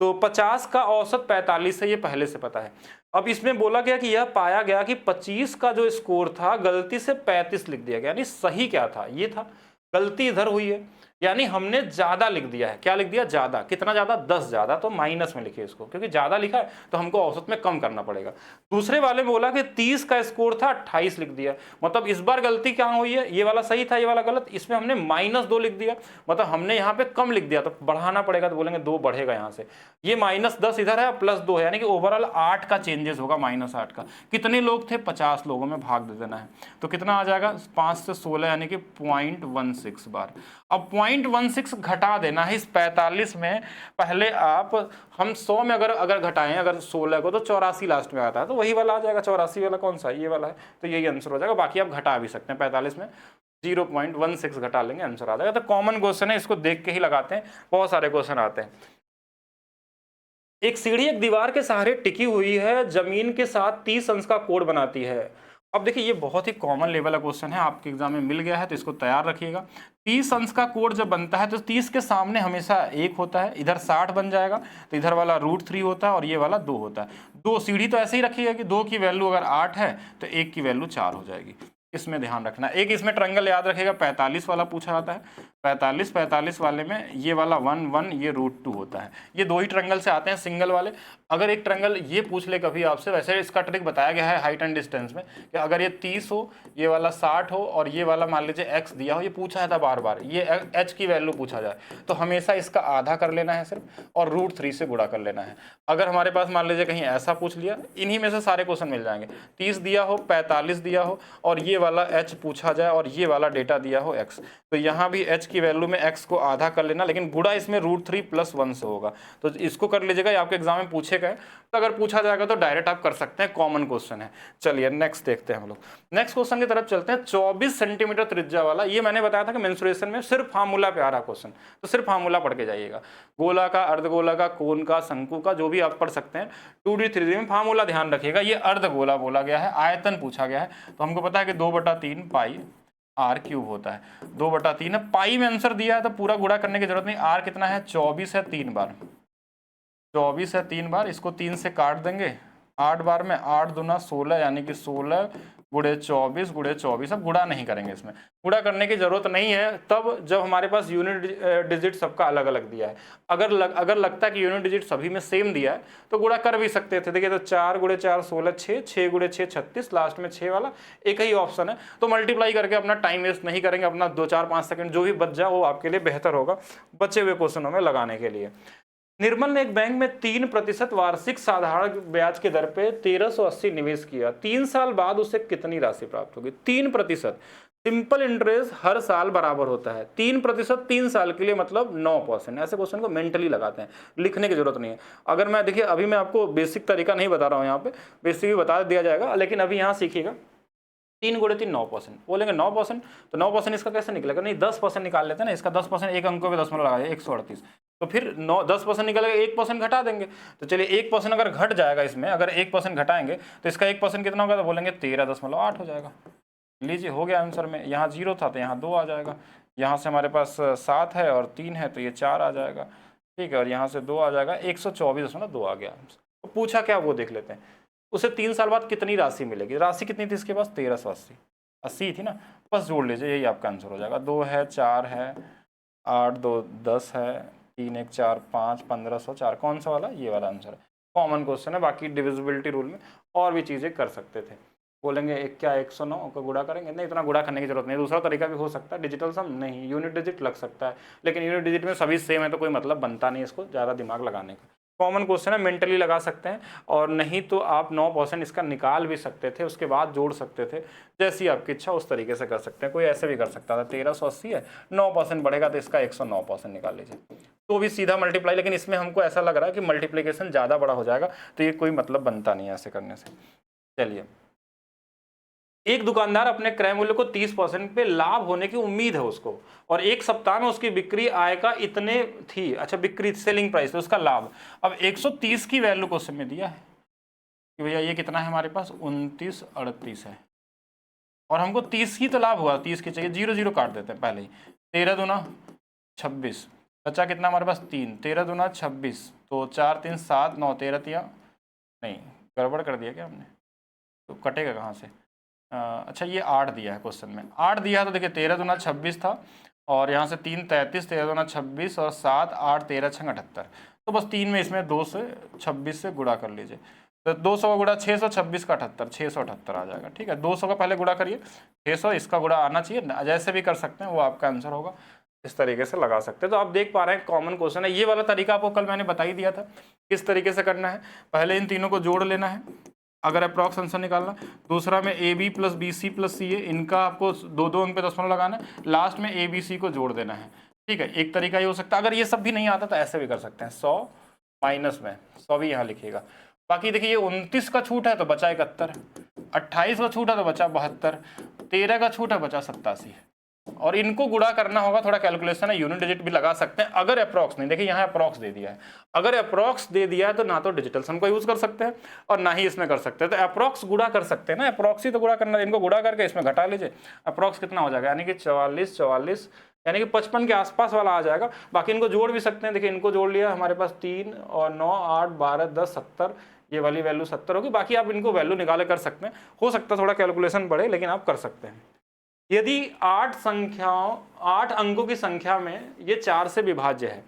तो 50 का औसत 45 है, ये पहले से पता है। अब इसमें बोला गया कि यह पाया गया कि 25 का जो स्कोर था गलती से 35 लिख दिया गया, यानी सही क्या था, ये था। गलती इधर हुई है, यानी हमने ज्यादा लिख दिया है। क्या लिख दिया, ज्यादा। कितना ज्यादा, 10 ज्यादा, तो माइनस में लिखिए इसको, क्योंकि ज्यादा लिखा है तो हमको औसत में कम करना पड़ेगा। दूसरे वाले में बोला कि 30 का स्कोर था, 28 लिख दिया। मतलब इस बार गलती क्या हुई है, ये वाला सही था, ये वाला गलत। इसमें हमने -2 लिख दिया, मतलब हमने यहाँ पे कम लिख दिया, तो बढ़ाना पड़ेगा, तो बोलेंगे 2 बढ़ेगा यहाँ से। ये -10 इधर है, +2 है, यानी कि ओवरऑल 8 का चेंजेस होगा, -8 का। कितने लोग थे, 50 लोगों में भाग दे देना है, तो कितना आ जाएगा 5 से 16, यानी कि 0.16 बार। अब 0.16 घटा देना है इस 45 में। पहले आप हम 100 में अगर घटाएं अगर 16 को, तो 84 लास्ट में आता है, तो वही वाला आ जाएगा। 84 वाला कौन सा, ये वाला है, तो यही आंसर हो जाएगा। बाकी आप घटा भी सकते हैं, 45 में 0.16 घटा लेंगे, आंसर आ जाएगा। तो कॉमन क्वेश्चन है, इसको देख के ही लगाते हैं, बहुत सारे क्वेश्चन आते हैं। एक सीढ़ी एक दीवार के सहारे टिकी हुई है, जमीन के साथ 30 अंश का कोण बनाती है। अब देखिए ये बहुत ही कॉमन लेवल का क्वेश्चन है, आपके एग्जाम में मिल गया है, तो इसको तैयार रखिएगा। 30 अंश का कोण जब बनता है तो 30 के सामने हमेशा 1 होता है, इधर 60 बन जाएगा, तो इधर वाला √3 होता है और ये वाला 2 होता है। 2 सीढ़ी तो ऐसे ही रखिएगा कि 2 की वैल्यू अगर 8 है तो 1 की वैल्यू 4 हो जाएगी। इसमें ध्यान रखना। एक इसमें ट्रायंगल याद रखिएगा, 45 वाला पूछा जाता है। 45 45 वाले में ये वाला 1 1 ये √2 होता है। ये दो ही ट्रायंगल से आते हैं सिंगल वाले। अगर एक ट्रायंगल ये पूछ ले कभी आपसे, वैसे इसका ट्रिक बताया गया है हाइट एंड डिस्टेंस में कि अगर ये 30 हो, ये वाला 60 हो और ये वाला मान लीजिए x दिया हो, ये पूछा था बार बार, ये h की वैल्यू पूछा जाए तो हमेशा इसका आधा कर लेना है सिर्फ और √3 से गुणा कर लेना है। अगर हमारे पास मान लीजिए कहीं ऐसा पूछ लिया, इन्हीं में से सारे क्वेश्चन मिल जाएंगे, 30 दिया हो, 45 दिया हो और ये वाला h पूछा जाए और ये वाला डेटा दिया हो x, तो यहाँ भी h की वैल्यू में x को आधा कर लेना, लेकिन गुणा इसमें √3 + 1 से होगा। तो इसको कर लीजिएगा, ये आपके एग्जाम में पूछे गए, तो अगर पूछा जाएगा तो डायरेक्ट आप कर सकते हैं, कॉमन क्वेश्चन है। चलिए नेक्स्ट देखते हैं हम लोग, नेक्स्ट क्वेश्चन की तरफ चलते हैं। 24 सेंटीमीटर त्रिज्या वाला, ये मैंने बताया था कि मेंसुरेशन में सिर्फ फार्मूला पे आ रहा क्वेश्चन, तो सिर्फ फार्मूला पढ़ के जाइएगा। गोला का, अर्धगोला का, कोन का, शंकु का, जो भी आप पढ़ सकते हैं। 2D 3D में फार्मूला ध्यान रखिएगा। ये अर्धगोला बोला गया है, आयतन पूछा गया है, तो हमको पता है कि 2/3 पाई r³ होता है। 2/3 है, पाई में आंसर दिया है तो पूरा गुणा करने की जरूरत नहीं। r कितना है? 24 है 3 बार, 24 है 3 बार, इसको 3 से काट देंगे 8 बार में, 8 दूना 16 यानी कि 16 गुणे 24 गुणे 24। अब गुणा नहीं करेंगे, इसमें गुणा करने की जरूरत नहीं है तब जब हमारे पास यूनिट डिजिट सबका अलग अलग दिया है। अगर लगता है कि यूनिट डिजिट सभी में सेम दिया है तो गुणा कर भी सकते थे। देखिए तो 4 गुणे 4 16, 6, 6 गुणे 6 36, लास्ट में 6 वाला एक ही ऑप्शन है, तो मल्टीप्लाई करके अपना टाइम वेस्ट नहीं करेंगे, अपना 2 4 5 सेकंड जो भी बच जाए वो आपके लिए बेहतर होगा बचे हुए क्वेश्चनों में लगाने के लिए। निर्मल ने एक बैंक में 3% वार्षिक साधारण ब्याज के दर पे 1380 निवेश किया। 3 साल बाद उसे कितनी राशि प्राप्त होगी? 3%। सिंपल इंटरेस्ट हर साल बराबर होता है। 3% 3 साल के लिए मतलब 9%। ऐसे क्वेश्चन को मेंटली लगाते हैं, लिखने की जरूरत नहीं है। अगर मैं देखिए अभी मैं आपको बेसिक तरीका नहीं बता रहा हूँ, यहाँ पे बेसिक भी बता दिया जाएगा, लेकिन अभी यहाँ सीखिएगा 3 गुणे 3 9%, बोलेंगे 9%, तो 9% इसका कैसे निकलेगा? नहीं 10% निकाल लेते हैं ना, इसका 10% एक अंकों पे दशमलव लगा दिया 138, तो फिर 10% निकलेगा, 1% घटा देंगे। तो चलिए 1% अगर घट जाएगा इसमें, अगर 1% घटाएंगे तो इसका 1% कितना होगा? तो बोलेंगे 13.8 हो जाएगा। लीजिए हो गया आंसर में, यहाँ 0 था तो यहाँ 2 आ जाएगा, यहाँ से हमारे पास 7 है और 3 है तो ये 4 आ जाएगा, ठीक है, और यहाँ से 2 आ जाएगा, 124.2 आ गया। तो पूछा क्या वो देख लेते हैं, उसे 3 साल बाद कितनी राशि मिलेगी? राशि कितनी थी इसके पास? 1380, 80 थी ना, बस जोड़ लीजिए, यही आपका आंसर हो जाएगा। 2 है, 4 है, 8 2 10 है, 3 1 4 5 1504, कौन सा वाला? ये वाला आंसर है। कॉमन क्वेश्चन है, बाकी डिविजिबिलिटी रूल में और भी चीज़ें कर सकते थे। बोलेंगे क्या 109 का गुणा करेंगे? नहीं, इतना गुणा करने की जरूरत नहीं। दूसरा तरीका भी हो सकता है, डिजिटल सम नहीं, यूनिट डिजिट लग सकता है, लेकिन यूनिट डिजिट में सभी सेम है तो कोई मतलब बनता नहीं इसको ज़्यादा दिमाग लगाने का। कॉमन क्वेश्चन है, मेंटली लगा सकते हैं, और नहीं तो आप 9% इसका निकाल भी सकते थे, उसके बाद जोड़ सकते थे, जैसी आपकी इच्छा उस तरीके से कर सकते हैं। कोई ऐसे भी कर सकता था, 1380 है, 9% बढ़ेगा तो इसका 109% निकाल लीजिए, तो भी सीधा मल्टीप्लाई। लेकिन इसमें हमको ऐसा लग रहा है कि मल्टीप्लिकेशन ज़्यादा बड़ा हो जाएगा, तो ये कोई मतलब बनता नहीं है ऐसे करने से। चलिए, एक दुकानदार अपने क्रय मूल्य को 30% पे लाभ होने की उम्मीद है उसको, और एक सप्ताह में उसकी बिक्री आय का इतने थी, अच्छा बिक्री सेलिंग प्राइस तो उसका लाभ। अब 130 की वैल्यू क्वेश्चन में दिया है कि भैया ये कितना है हमारे पास? 2938 है, और हमको 30 की तो लाभ हुआ, 30 की चाहिए, 0 0 काट देते हैं पहले ही। 13 दूना 26, बचा कितना हमारे पास? 3, 13 दूना 26, तो 4 3 7 9, 13 तिया नहीं, गड़बड़ कर दिया क्या हमने? तो कटेगा कहाँ से? अच्छा ये 8 दिया है क्वेश्चन में, 8 दिया है तो देखिए 13 दूना 26 था, और यहाँ से 3 33, 13 दूना 26 और 7 8 13 6 78, तो बस 3 में इसमें 2 से 26 से गुणा कर लीजिए, तो 200 का गुणा 626 का 78, 678 आ जाएगा। ठीक है, 200 का पहले गुणा करिए, 600 इसका गुणा आना चाहिए, जैसे भी कर सकते हैं वो आपका आंसर होगा, इस तरीके से लगा सकते हैं। तो आप देख पा रहे हैं कॉमन क्वेश्चन है। ये वाला तरीका आपको कल मैंने बता ही दिया था किस तरीके से करना है। पहले इन तीनों को जोड़ लेना है अगर अप्रॉक्स आंसर निकालना, दूसरा में AB plus BC plus CA, इनका आपको 2 अंक पे दशमलव लगाना है, लास्ट में ABC को जोड़ देना है। ठीक है, एक तरीका ये हो सकता है। अगर ये सब भी नहीं आता तो ऐसे भी कर सकते हैं, 100 माइनस में 100 भी यहाँ लिखिएगा। बाकी देखिए ये 29 का छूट है तो बचा 71, 28 का छूट है तो बचा 72, 13 का छूट है बचा 87, और इनको गुणा करना होगा, थोड़ा कैलकुलेशन है, यूनिट डिजिट भी लगा सकते हैं अगर अप्रॉक्स नहीं। देखिए यहाँ अप्रॉक्स दे दिया है, अगर अप्रॉक्स दे दिया है तो ना तो डिजिटल सम को यूज कर सकते हैं और ना ही इसमें कर सकते हैं, तो अप्रॉक्स गुणा कर सकते हैं ना, अप्रॉक्स ही तो गुणा करना है, इनको गुणा करके इसमें घटा लीजिए, अप्रॉक्स कितना हो जाएगा, यानी कि 44 44 यानी कि 55 के आसपास वाला आ जाएगा। बाकी इनको जोड़ भी सकते हैं, देखिए इनको जोड़ लिया हमारे पास 3 और 9 8 12 10 70, ये वाली वैल्यू 70 होगी। बाकी आप इनको वैल्यू निकाले कर सकते हैं, हो सकता है थोड़ा कैलकुलेशन बढ़े लेकिन आप कर सकते हैं। यदि 8 अंकों की संख्या में ये 4 से विभाज्य है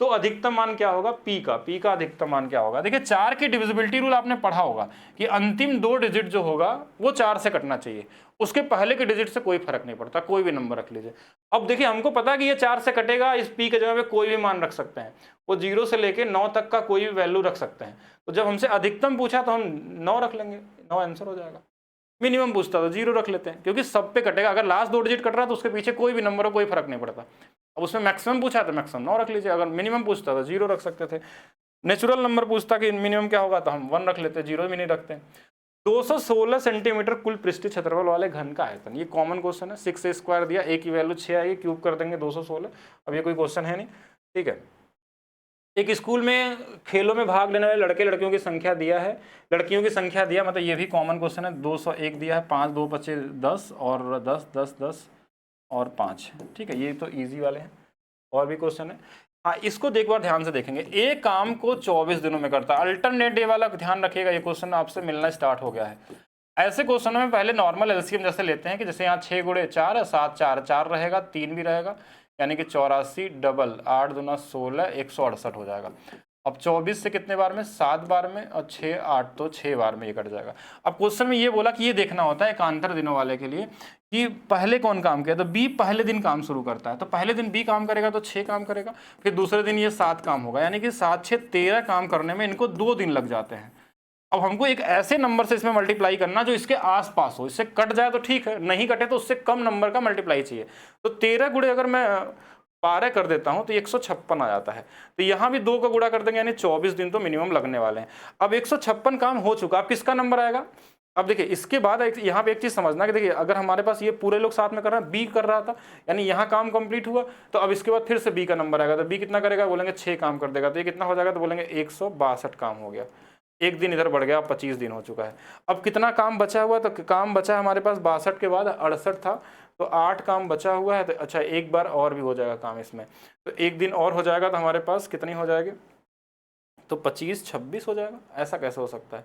तो अधिकतम मान क्या होगा, पी का अधिकतम मान क्या होगा। देखिए 4 की डिविजिबिलिटी रूल आपने पढ़ा होगा कि अंतिम 2 डिजिट जो होगा वो 4 से कटना चाहिए, उसके पहले के डिजिट से कोई फर्क नहीं पड़ता, कोई भी नंबर रख लीजिए। अब देखिए हमको पता है कि ये 4 से कटेगा, इस पी के जगह पे कोई भी मान रख सकते हैं, वो 0 से लेके 9 तक का कोई भी वैल्यू रख सकते हैं। तो जब हमसे अधिकतम पूछा तो हम 9 रख लेंगे, 9 आंसर हो जाएगा। मिनिमम पूछता तो 0 रख लेते हैं, क्योंकि सब पे कटेगा। अगर लास्ट 2 डिजिट कट रहा है तो उसके पीछे कोई भी नंबर हो, कोई फर्क नहीं पड़ता। अब उसमें मैक्सिमम पूछा तो मैक्सिमम 9 रख लीजिए, अगर मिनिमम पूछता तो 0 रख सकते थे। नेचुरल नंबर पूछता कि मिनिमम क्या होगा तो हम 1 रख लेते, 0 भी नहीं रखते। 216 सेंटीमीटर कुल पृष्ठीय क्षेत्रफल वाले घन का आयतन, ये कॉमन क्वेश्चन है। 6a² दिया, a की वैल्यू 6 आई, क्यूब कर देंगे 216। अब ये कोई क्वेश्चन है नहीं, ठीक है। एक स्कूल में खेलों में भाग लेने वाले लड़के लड़कियों की संख्या दिया है, लड़कियों की संख्या दिया, मतलब ये भी कॉमन क्वेश्चन है। 201 दिया है, 5 2 25 10 और 10 10 10 और 5, ठीक है। ये तो इजी वाले हैं, और भी क्वेश्चन है। हाँ, इसको एक बार ध्यान से देखेंगे। एक काम को 24 दिनों में करता है, अल्टरनेट डे वाला ध्यान रखिएगा, ये क्वेश्चन आपसे मिलना स्टार्ट हो गया है। ऐसे क्वेश्चनों में पहले नॉर्मल एलसीएम जैसे लेते हैं कि जैसे यहाँ 6 गुणे 4 है, 7 4 4 रहेगा, 3 भी रहेगा, यानी कि 84 डबल 8 दूना 16 168 हो जाएगा। अब 24 से कितने बार में, 7 बार में, और 6 8 तो 6 बार में ये कट जाएगा। अब क्वेश्चन में ये बोला कि ये देखना होता है एकांतर दिनों वाले के लिए कि पहले कौन काम किया, तो बी पहले दिन काम शुरू करता है, तो पहले दिन बी काम करेगा तो 6 काम करेगा, फिर दूसरे दिन ये 7 काम होगा, यानी कि 7 6 13 काम करने में इनको 2 दिन लग जाते हैं। अब हमको एक ऐसे नंबर से इसमें मल्टीप्लाई करना जो इसके आसपास हो, इससे कट जाए तो ठीक है, नहीं कटे तो उससे कम नंबर का मल्टीप्लाई चाहिए। तो 13 गुणे अगर मैं 12 कर देता हूं तो 156 आ जाता है। तो यहाँ भी 2 का गुणा कर देंगे, यानी 24 दिन तो मिनिमम लगने वाले हैं। अब 156 काम हो चुका, अब किसका नंबर आएगा। अब देखिए इसके बाद यहाँ पे एक चीज समझना कि देखिए अगर हमारे पास ये पूरे लोग साथ में कर रहे हैं, बी कर रहा था, यानी यहाँ काम कंप्लीट हुआ, तो अब इसके बाद फिर से बी का नंबर आएगा, तो बी कितना करेगा, बोलेंगे 6 काम कर देगा, तो ये कितना हो जाएगा, तो बोलेंगे 162 काम हो गया। एक दिन इधर बढ़ गया, 25 दिन हो चुका है। अब कितना काम बचा हुआ, तो काम बचा है हमारे पास 62 के बाद 68 था, तो 8 काम बचा हुआ है। तो अच्छा एक बार और भी हो जाएगा काम इसमें, तो एक दिन और हो जाएगा, तो हमारे पास कितनी हो जाएगी, तो 25 26 हो जाएगा। ऐसा कैसे हो सकता है,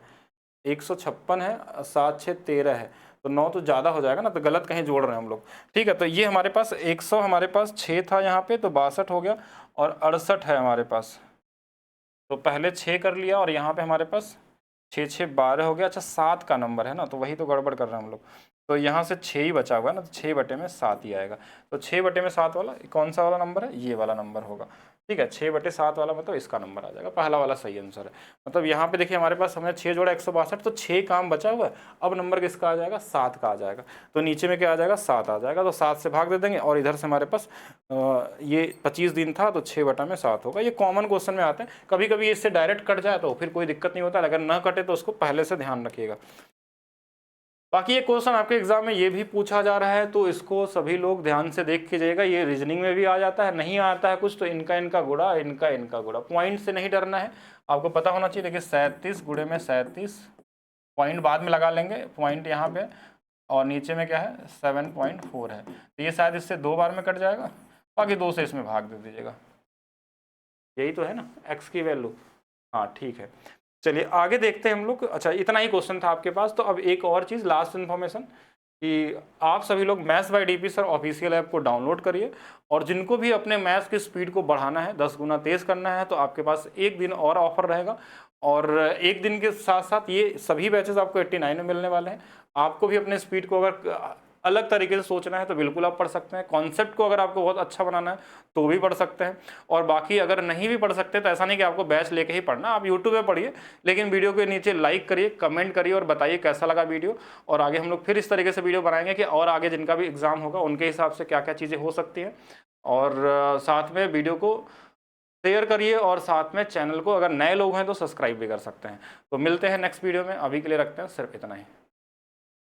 156 है, 7 6 13 है, तो 9 तो ज़्यादा हो जाएगा ना, तो गलत कहीं जोड़ रहे हैं हम लोग, ठीक है। तो ये हमारे पास 100 हमारे पास 6 था यहाँ पे, तो 62 हो गया, और 68 है हमारे पास, तो पहले 6 कर लिया, और यहाँ पे हमारे पास 6 6 12 हो गया। अच्छा 7 का नंबर है ना, तो वही तो गड़बड़ कर रहे हैं हम लोग, तो यहाँ से 6 ही बचा हुआ है ना, तो 6 बटे में 7 ही आएगा। तो 6 बटे में 7 वाला कौन सा वाला नंबर है, ये वाला नंबर होगा, ठीक है। 6 बटे 7 वाला मतलब इसका नंबर आ जाएगा, पहला वाला सही आंसर है। मतलब यहाँ पे देखिए हमारे पास हमने 6 जोड़ा 162, तो 6 काम बचा हुआ है। अब नंबर किसका आ जाएगा, 7 का आ जाएगा, तो नीचे में क्या आ जाएगा, 7 आ जाएगा, तो 7 से भाग दे देंगे, और इधर से हमारे पास ये 25 दिन था, तो 6 बटा में 7 होगा। ये कॉमन क्वेश्चन में आते हैं, कभी कभी इससे डायरेक्ट कट जाए तो फिर कोई दिक्कत नहीं होता, अगर न कटे तो उसको पहले से ध्यान रखिएगा। बाकी ये क्वेश्चन आपके एग्जाम में ये भी पूछा जा रहा है, तो इसको सभी लोग ध्यान से देख के जाइएगा। ये रीजनिंग में भी आ जाता है, नहीं आता है कुछ तो इनका गुणा, इनका गुणा। पॉइंट से नहीं डरना है, आपको पता होना चाहिए। देखिए 37 गुणे में 37, पॉइंट बाद में लगा लेंगे, पॉइंट यहाँ पे, और नीचे में क्या है 7.4 है, तो ये शायद इससे 2 बार में कट जाएगा, बाकी 2 से इसमें भाग दे दीजिएगा। यही तो है ना एक्स की वैल्यू, हाँ ठीक है। चलिए आगे देखते हैं हम लोग। अच्छा इतना ही क्वेश्चन था आपके पास, तो अब एक और चीज़, लास्ट इन्फॉर्मेशन, कि आप सभी लोग maths by DP sir official app को डाउनलोड करिए, और जिनको भी अपने मैथ्स की स्पीड को बढ़ाना है, 10 गुना तेज़ करना है, तो आपके पास एक दिन और ऑफर रहेगा। और एक दिन के साथ साथ ये सभी बैचेस आपको 89 में मिलने वाले हैं। आपको भी अपने स्पीड को अगर अलग तरीके से सोचना है तो बिल्कुल आप पढ़ सकते हैं। कॉन्सेप्ट को अगर आपको बहुत अच्छा बनाना है तो भी पढ़ सकते हैं, और बाकी अगर नहीं भी पढ़ सकते तो ऐसा नहीं कि आपको बैच लेके ही पढ़ना, आप यूट्यूब पे पढ़िए, लेकिन वीडियो के नीचे लाइक करिए, कमेंट करिए, और बताइए कैसा लगा वीडियो। और आगे हम लोग फिर इस तरीके से वीडियो बनाएंगे कि और आगे जिनका भी एग्जाम होगा उनके हिसाब से क्या क्या चीज़ें हो सकती हैं। और साथ में वीडियो को शेयर करिए, और साथ में चैनल को अगर नए लोग हैं तो सब्सक्राइब भी कर सकते हैं। तो मिलते हैं नेक्स्ट वीडियो में, अभी के लिए रखते हैं सिर्फ इतना ही।